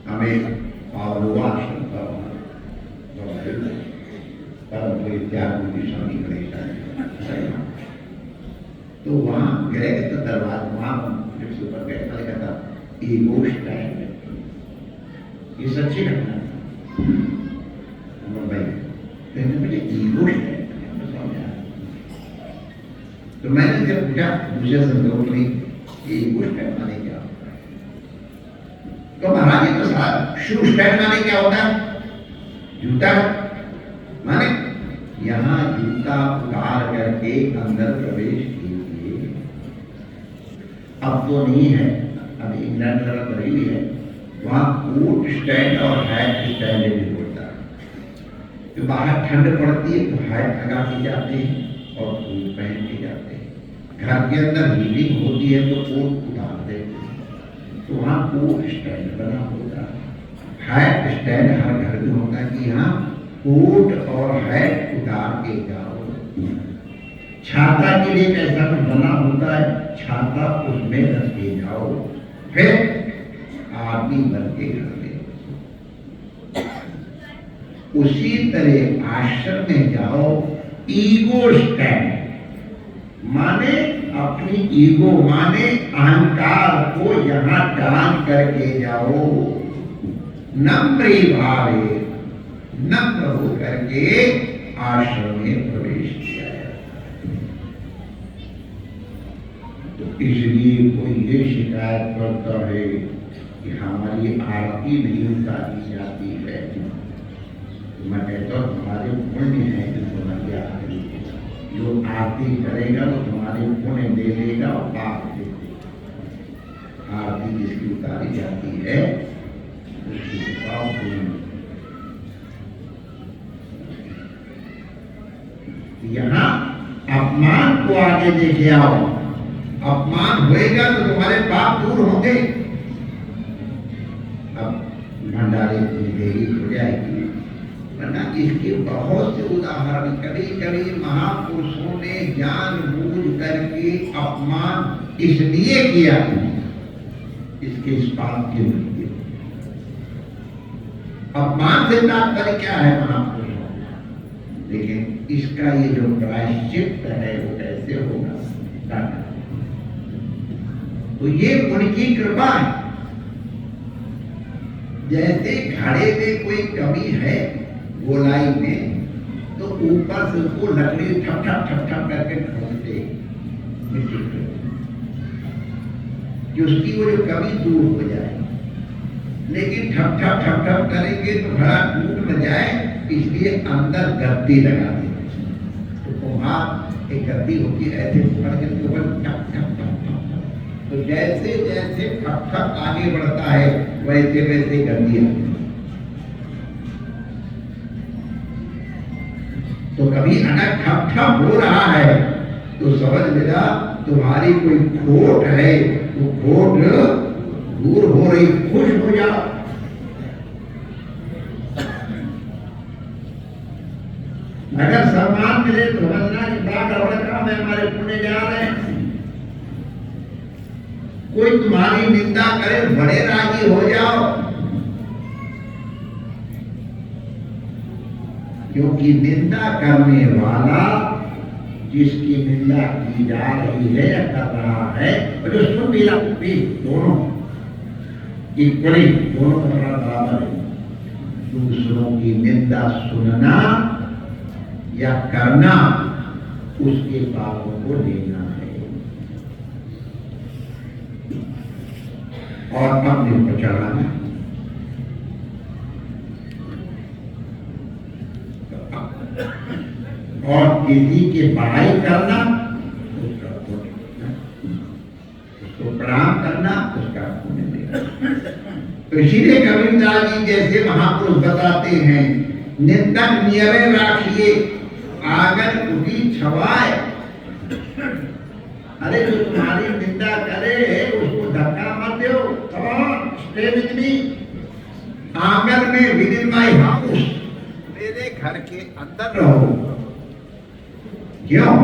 हमें पावलवाश्रम का परम त्यागी स्वामी गणेश, तो वहां गए तो दरबार वहां ऊपर गए, मैंने कहा था ईगो स्टैंड, ये सच्ची घटना भाई, कहने मुझे ईगो स्टैंड समझा। तो मैंने जब पूछा मुझे संतोष नहीं ईगो स्टैंड माने क्या, तो महाराज जी तो साहब शू स्टैंड माने क्या होता है, जूता माने यहाँ जूता उतार करके अंदर प्रवेश कीजिए। अब तो नहीं है, अभी इंग्लैंड जरा करीबी है, वहाँ कोट स्टैंड और हैट स्टैंड भी होता है। तो बाहर ठंड पड़ती है तो हैट लगा के जाते हैं और कोट पहन के जाते हैं। घर के अंदर हीटिंग होती है तो कोट उतार देते हैं। तो वहाँ कोट स्टैंड बना होता है। हैट स्टैंड हर घर में होता है कि यहाँ कोट और हैट उतार के जाओ। छाता के लिए कैसा कुछ बना होता है, छाता उसमें रख के जाओ, फिर आदमी बन के घर में। उसी तरह आश्रम में जाओ, ईगो स्टैंड माने अपनी ईगो माने अहंकार को यहाँ डाल करके जाओ। नम्र भावे नम्र होकर के आश्रम में प्रवेश किया है। तो इसलिए कोई ये शिकायत करता है कि हमारी आरती नहीं उतारी जाती है, तो मैं कहता हूँ तुम्हारे पुण्य है कि तुम्हारी आरती, जो आरती करेगा वो तुम्हारे पुण्य दे देगा और पाप दे देगा। आरती जिसकी उतारी जाती है उसकी पाप पुण्य। यहाँ अपमान को आगे लेके आओ, अपमान होएगा तो तुम्हारे पाप दूर होंगे। अब भंडारे की देरी हो जाएगी, वरना इसके बहुत से उदाहरण कभी कभी महापुरुषों ने जानबूझ करके अपमान इसलिए किया, इसके इस बात के लिए अपमान से तात्पर्य क्या है महापुरुषों, लेकिन इसका ये जो प्रायश्चित है वो कैसे होगा, तो ये उनकी कृपा है। जैसे घड़े में कोई कमी है गोलाई में, तो ऊपर से उसको लकड़ी ठप ठप ठप ठप करके ठोकते कि उसकी वो जो कमी दूर हो जाए, लेकिन ठप ठप ठप ठप करेंगे तो घड़ा टूट न जाए, इसलिए अंदर गद्दी लगा देते। तो वहां एक गद्दी होती है, ऐसे पकड़ के ऊपर ठप ठप ठप ठप, तो जैसे जैसे ठप ठप आगे बढ़ता है वैसे वैसे गद्दी आती है। तो कभी अगर ठप ठप हो रहा है तो समझ लेना तुम्हारी कोई खोट है, वो खोट दूर हो रही, खुश हो जाओ। अगर सम्मान मिले तो समझना कि बड़ा गड़बड़ काम है, हमारे पुण्य जा रहे हैं। कोई तुम्हारी निंदा करे बड़े राजी हो जाओ, क्योंकि निंदा करने वाला जिसकी निंदा की जा रही है या कर रहा है, और जो सुन भी रहा भी, दोनों इक्वली, दोनों का बराबर है। दूसरों की निंदा सुनना या करना उसके पापों को लेना है। और अपने को चढ़ाना, और किसी की बड़ाई करना उसको प्रणाम करना उसका पुण्य देगा। तो इसीलिए कबीरदास जी जैसे महापुरुष बताते हैं, निंदक नियरे राखिए आगन उठी छवाए। अरे जो तुम्हारी निंदा करे उसको धक्का मत दो, स्टे विद मी। आंगन में विदिन माय हाउस, मेरे घर के अंदर रहो। क्यों?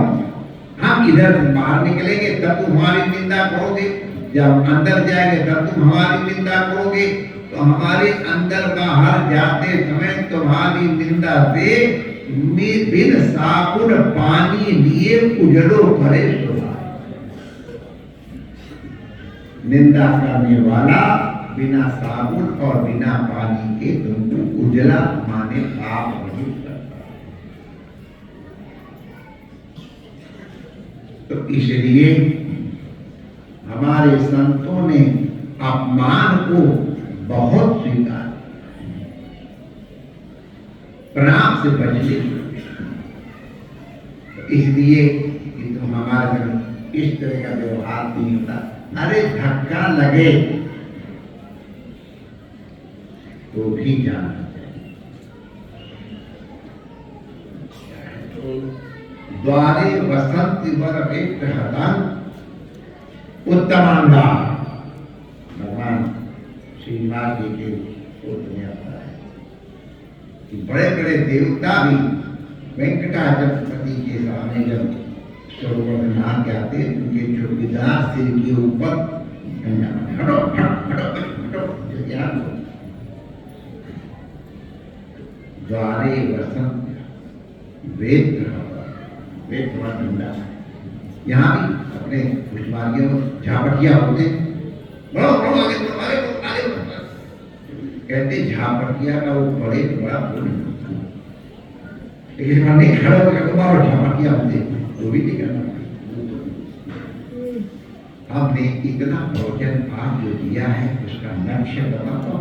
हम इधर बाहर निकलेंगे तब तुम हमारी निंदा करोगे, जब अंदर जाएंगे तब तुम हमारी निंदा करोगे। तो हमारे अंदर बाहर जाते समय तुम्हारी निंदा से बिन साबुन पानी लिए उजड़ो करे सुभाए। निंदा करने वाला बिना साबुन और बिना पानी के तुमको उजला माने पाप नहीं करता। तो इसलिए हमारे संतों ने अपमान को बहुत स्वीकार, प्रणाम से बचने। तो इसलिए कि तुम हमारे घर इस तरह का व्यवहार नहीं होता। अरे धक्का लगे तो भी जानना चाहिए। द्वारे वसंत वर विग्रहदान उत्तमांगा। भगवान श्रीनिवास जी के सूत्र में आता है कि बड़े बड़े देवता भी वेंकटाचलपति के सामने जब सरोवर में नहा के आते, उनके चौकीदार सिर के ऊपर हटो हटो हटो हटो। द्वारे वसंत वेद यहाँ भी अपने पुष्पारियों झापटिया होते, बड़ो बड़ो आगे कहते झापटिया का वो बड़े बड़ा फूल, लेकिन हमने खड़ा होकर मारो झापटिया होते वो भी नहीं करना। हमने इतना भोजन आज जो दिया है उसका लक्ष्य बताओ।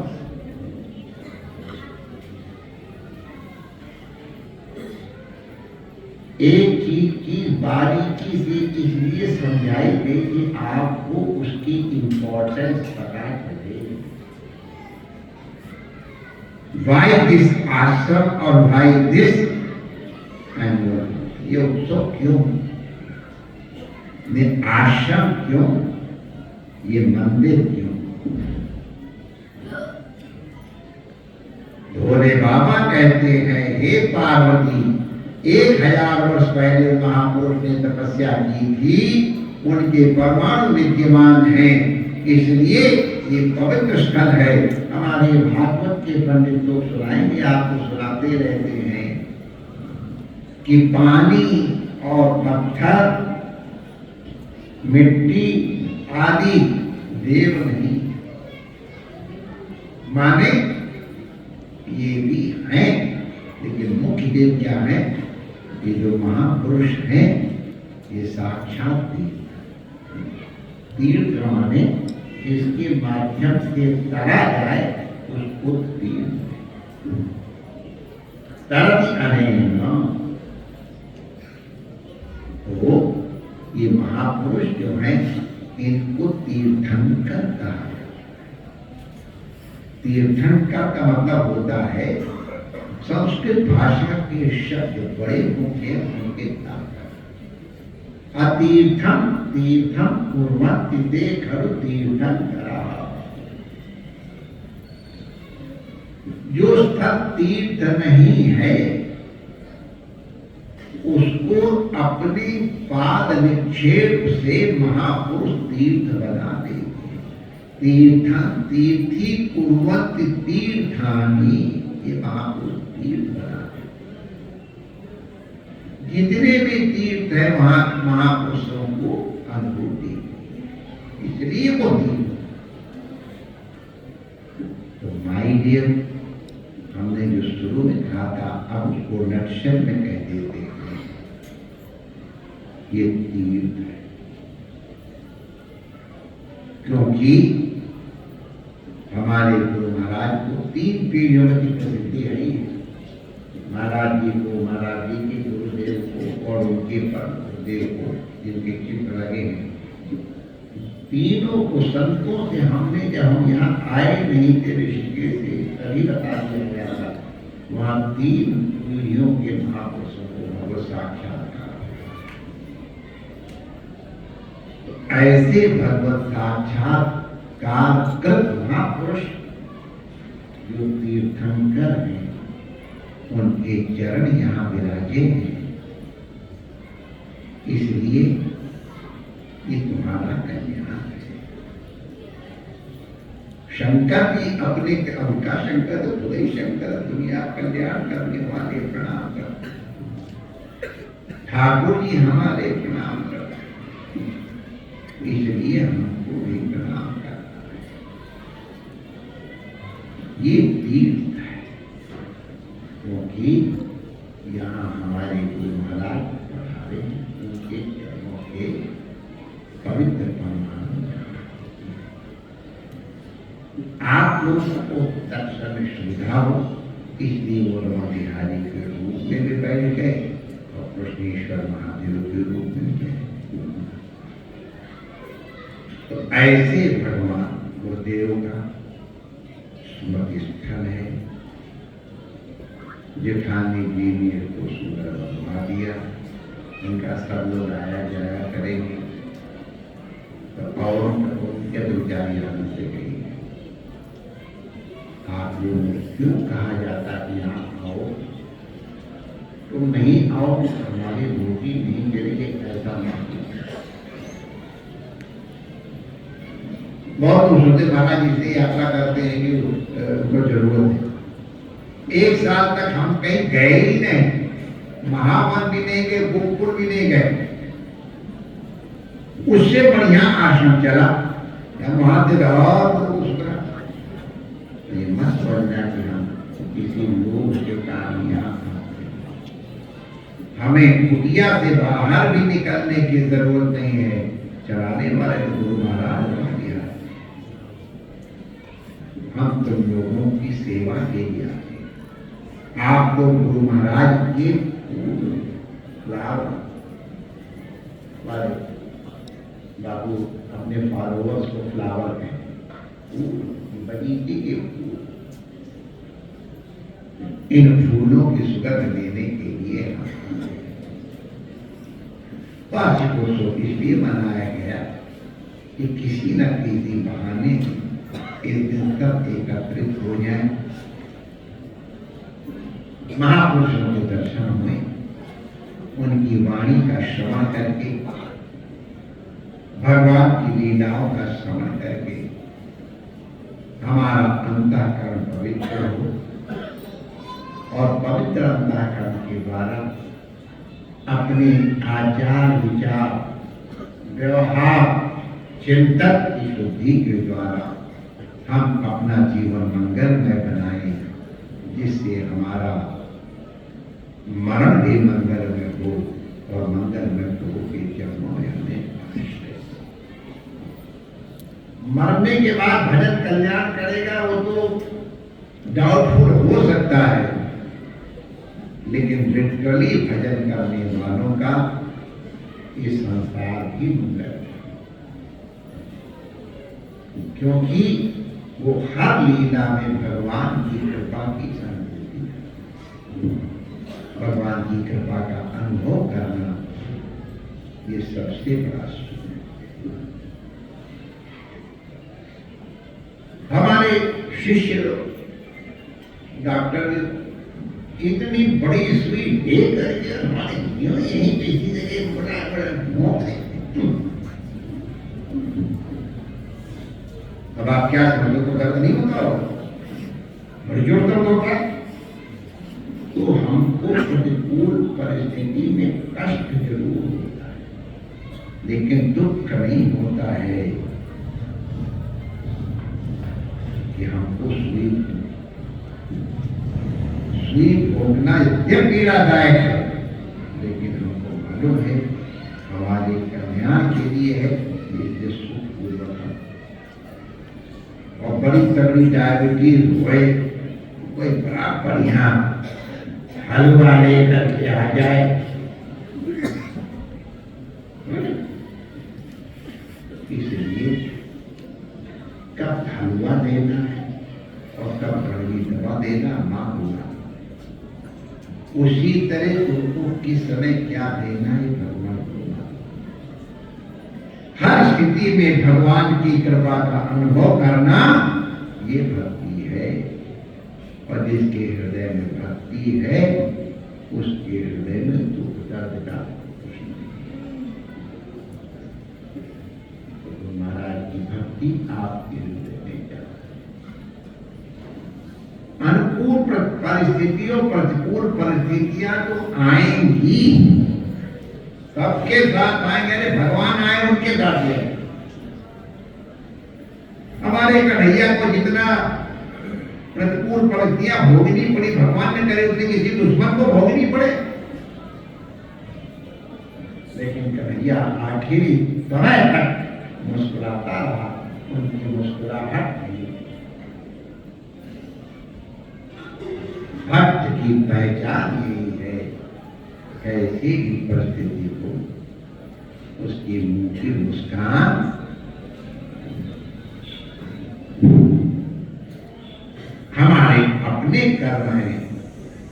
एक चीज की बारीकी से इसलिए समझाई गई कि आपको उसकी इंपॉर्टेंस पता चले। वाई दिस आश्रम और वाई दिस एनुअल, ये उत्सव क्यों, ये आश्रम क्यों, ये मंदिर क्यों। भोले बाबा कहते हैं, हे पार्वती, 1000 वर्ष पहले महापुरुष ने तपस्या की थी, उनके परमाणु विद्यमान हैं, इसलिए ये पवित्र स्थल है। हमारे भागवत के पंडित लोग सुनाएंगे, आपको सुनाते रहते हैं कि पानी और पत्थर मिट्टी आदि देव नहीं, माने ये भी हैं, लेकिन मुख्य देव क्या है, ये जो महापुरुष हैं ये साक्षात तीर्थ माने इसके माध्यम से तरा जाए उसको तीर्थ, तरती अनेन। तो ये महापुरुष जो हैं इनको तीर्थंकर कहा। तीर्थंकर का मतलब होता है, संस्कृत भाषा के शब्द बड़े मुख्य उनके तात्पर्य। अतीर्थम तीर्थम कुर्वन्ति ते खलु तीर्थंकराः। जो स्थल तीर्थ नहीं है उसको अपने पाद निक्षेप से महापुरुष तीर्थ बना देते। तीर्थं तीर्थी कुर्वन्ति तीर्थानि, ये महापुरुष तीर्थ बनाते। जितने भी तीर्थ है वहां महापुरुषों को अनुभूति, इसलिए वो तीर्थ। तो माय डियर, हमने जो शुरू में कहा था अब उसको लक्षण में कह देते हैं, ये तीर्थ है। क्योंकि हमारे गुरु महाराज को 3 पीढ़ियों की प्रसिद्धि है। महाराज जी को, महाराज जी के गुरुदेव को, और उनके देव को जिनके चित्र लगे हैं, तीनों को संतों से हमने जब हम यहाँ आए नहीं थे ऋषिकेश से तभी बता दिया गया था, वहाँ 3 पीढ़ियों के महापुरुषों को भगवत साक्षात्कार। तो ऐसे भगवत साक्षात्कार कृत महापुरुष जो तीर्थंकर हैं, उनके चरण यहाँ विराजे हैं। इसलिए ये तुम्हारा कल्याण है। शंकर भी अपने उनका शंकर तो खुद ही शंकर, दुनिया कल्याण करने वाले प्रणाम कर। ठाकुर जी हमारे प्रणाम कर, इसलिए हमको भी प्रणाम करना है। ये तीर्थ है, क्योंकि यहाँ हमारे गुरु महाराज पधारे, उनके चरणों के पवित्र परमाणु। आप लोग को दर्शन सुविधा हो, इसलिए वो रमण बिहारी के रूप में भी बैठ गए और कृष्णेश्वर महादेव के रूप में गए। तो ऐसे भगवान गुरुदेव का स्मृति स्थल है। जेठानी जी ने इसको सुंदर बनवा दिया, इनका सब लोग आया जाया करेंगे। तो और उनके 2-4 यादों से गई, आप लोग क्यों कहा जाता कि यहाँ आओ, तुम नहीं आओ तो हमारी रोटी नहीं मिलेगी, ऐसा मत। बहुत खुश होते महाराज जी से यात्रा करते हैं कि उनको जरूरत है। 1 साल तक हम कहीं गए ही नहीं, महावन भी नहीं गए, गोकुल भी नहीं गए। उससे बढ़िया आश्रम चला, वहां से ये मत समझना कि हम किसी लोग के कारण यहाँ हमें कुटिया से बाहर भी निकलने की जरूरत नहीं है। चलाने वाले तो गुरु महाराज बन गया। हम तुम लोगों की सेवा के लिए आते। आप तो गुरु महाराज के बाबू अपने फॉलोअर्स को फ्लावर कहें, बगीचे के फूल। इन फूलों की सुगंध लेने के लिए वार्षिक उत्सव इसलिए मनाया गया कि किसी न किसी बहाने इस दिन सब एकत्रित हो जाए, महापुरुषों के दर्शन हुए, उनकी वाणी का श्रवण करके, भगवान की लीलाओं का श्रवण करके हमारा अंतःकरण पवित्र हो, और पवित्र अंतःकरण के द्वारा अपने आचार विचार व्यवहार चिंतन की शुद्धि के द्वारा हम अपना जीवन मंगलमय बनाएं, जिससे हमारा मरण भी मंगलमय हो और मंगलमय प्रभु के चरणों में हमें मरने के बाद भजन कल्याण करेगा, वो तो डाउटफुल हो सकता है, लेकिन लिटरली भजन करने वालों का इस संसार भी मंगल है, क्योंकि वो हर लीला में भगवान की कृपा की अनुभूति है। भगवान की कृपा का अनुभव करना ये सबसे बड़ा सुख है। हमारे शिष्य लोग डॉक्टर ने इतनी बड़ी सुई दे करके हमारे यहीं पे इसी जगह बड़ा मौत है। अब आप क्या समझो, तो दर्द नहीं होता हो, बड़ी जोर दर्द होता है। तो हमको प्रतिकूल परिस्थिति में कष्ट जरूर होता है, लेकिन दुख नहीं होता है कि हमको सुई भोगना इतने पीड़ादायक है, लेकिन हमको मालूम है हमारे कल्याण के लिए है, इसलिए सुखपूर्वक है। और बड़ी तगड़ी डायबिटीज हुए, कोई बड़ा बढ़िया हलवा लेकर के आ जाए, कब हलवा देना है और कब कड़वी दवा देना माँ होगा। उसी तरह उनको किस समय क्या देना है भगवान को। हर स्थिति में भगवान की कृपा का अनुभव करना ये भक्ति है। और जिसके हृदय में भक्ति है उसके हृदय में दुख दर्द का कुछ नहीं। तो महाराज की भक्ति आपके हृदय में जाए। अनुकूल परिस्थितियों प्रतिकूल परिस्थितियां तो आएंगी, सबके साथ आएंगे। अरे भगवान आए उनके साथ है। हमारे कन्हैया को जितना प्रतिकूल परिस्थितियां भोगनी पड़ी भगवान ने करे उसे किसी दुश्मन को भोगनी पड़े, लेकिन कन्हैया आखिरी समय तक मुस्कुराता रहा। उनकी मुस्कुराहट भक्त की पहचान यही है। कैसी भी परिस्थिति हो उसकी मुंह की मुस्कान हमारे अपने कर्म है।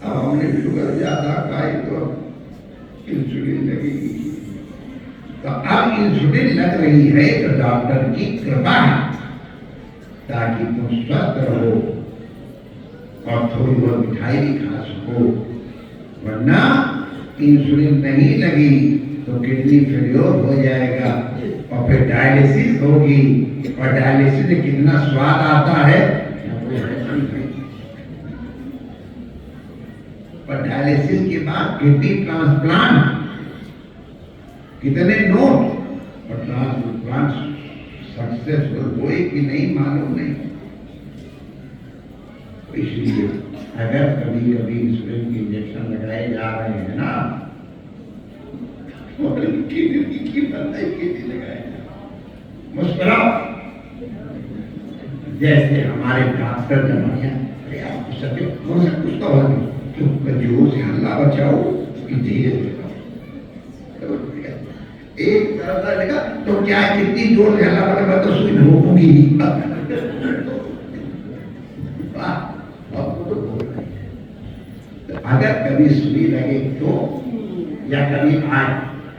अब हमने शुगर ज्यादा खाई तो इंसुलिन लगेगी, तो अब इंसुलिन लग रही है तो डॉक्टर की कृपा है ताकि तुम स्वस्थ रहो और थोड़ी बहुत मिठाई भी खा सको। वरना इंसुलिन नहीं लगी तो किडनी फेलियर हो जाएगा और फिर डायलिसिस होगी। और डायलिसिस में कितना स्वाद आता है और डायलिसिस के बाद किडनी ट्रांसप्लांट कितने नोट और ट्रांसप्लांट सक्सेसफुल हुए कि नहीं मालूम नहीं। इसलिए अगर कभी कभी इंसुलिन के इंजेक्शन लगाए जा रहे हैं ना तो किडनी की बंदाई के लिए लगाए मुस्कुराओ। जैसे हमारे डॉक्टर जमानिया अरे आप सके कुछ तो हो जोर से हल्ला बचाओ कि धीरे तो एक तरह से लगा तो क्या कितनी जोर से हल्ला बचा तो सुई रोकूंगी। अगर कभी सुई लगे तो या कभी आज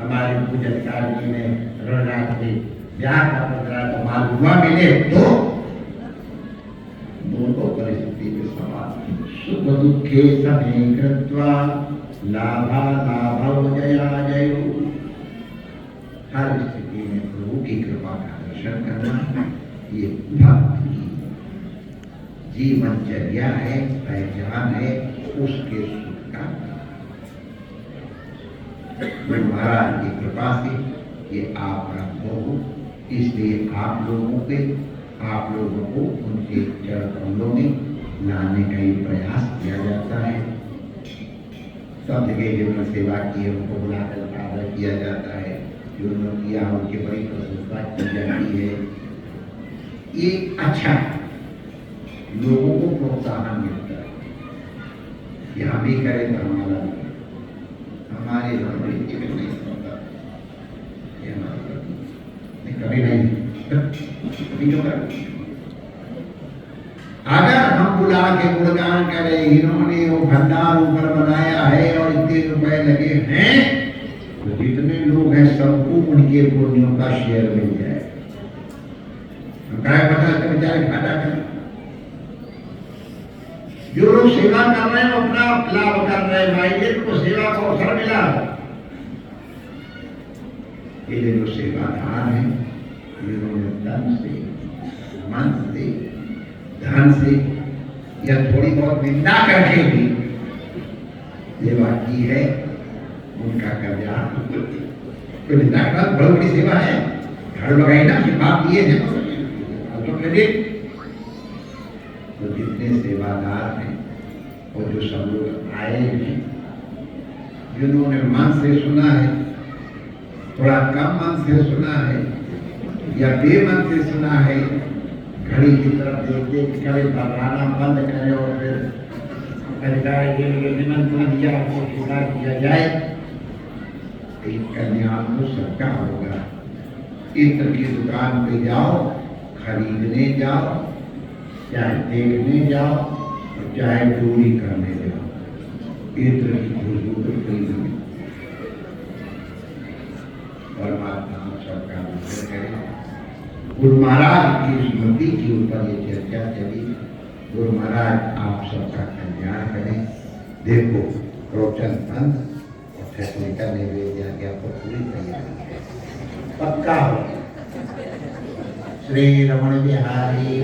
हमारे पूजन कार्य में रघुनाथ जी ब्याह का पत्र तो मालूमा मिले तो दोनों परिस्थिति में सवाल सुख दुखे समे कृत्वा लाभा लाभो जया जयो। हर स्थिति में प्रभु की कृपा का दर्शन करना ये भक्त की जीवनचर्या है, पहचान है उसके सुख का। महाराज की कृपा से ये आपका अनुभव, इसलिए आप लोगों को उनके चरण कमलों में लाने का ही प्रयास किया जाता है। सब जगह जिन्होंने सेवा की है उनको बुलाकर आदर किया जाता है। जो उन्होंने किया उनकी बड़ी प्रशंसा की जाती है। ये अच्छा लोगों को प्रोत्साहन मिलता है कि हम भी करें तो हमारे नहीं होता। कभी नहीं कभी जो कर अगर हम बुला के गुणगान करें इन्होंने वो भंडार ऊपर बनाया है और इतने रुपए लगे हैं तो जितने लोग हैं सबको उनके पुण्यों का शेयर मिल जाए। बेचारे घाटा कर जो लोग सेवा कर रहे हैं अपना लाभ कर रहे हैं भाई को सेवा का अवसर मिला। ये जो सेवादार है जिन्होंने तन से मन से धन से या थोड़ी बहुत निंदा करके भी सेवा की है उनका कर्जा कोई निंदा करना बहुत बड़ी सेवा है। घर लगाई ना कि बाप दिए हैं तो जितने सेवादार हैं और जो सब लोग आए हैं जिन्होंने मन से सुना है थोड़ा कम मन से सुना है या बेमन से सुना है घड़ी की तरफ देख देख करे बगाना बंद करे और फिर निमंत्रण दिया आपको स्वीकार किया जाए एक कल्याण तो सबका होगा। इत्र की दुकान पे जाओ खरीदने जाओ, चाहे देखने जाओ और चाहे चोरी करने जाओ, इत्र की खुशबू तो कोई नहीं। परमात्मा सबका मंगल करे। गुरु महाराज की स्मृति के ऊपर ये चर्चा चली। गुरु महाराज आप सबका कल्याण करें। देखो रोचन बंद और फैसले का निवेदन गया पर पूरी तैयारी है, पक्का हो। श्री रमण बिहारी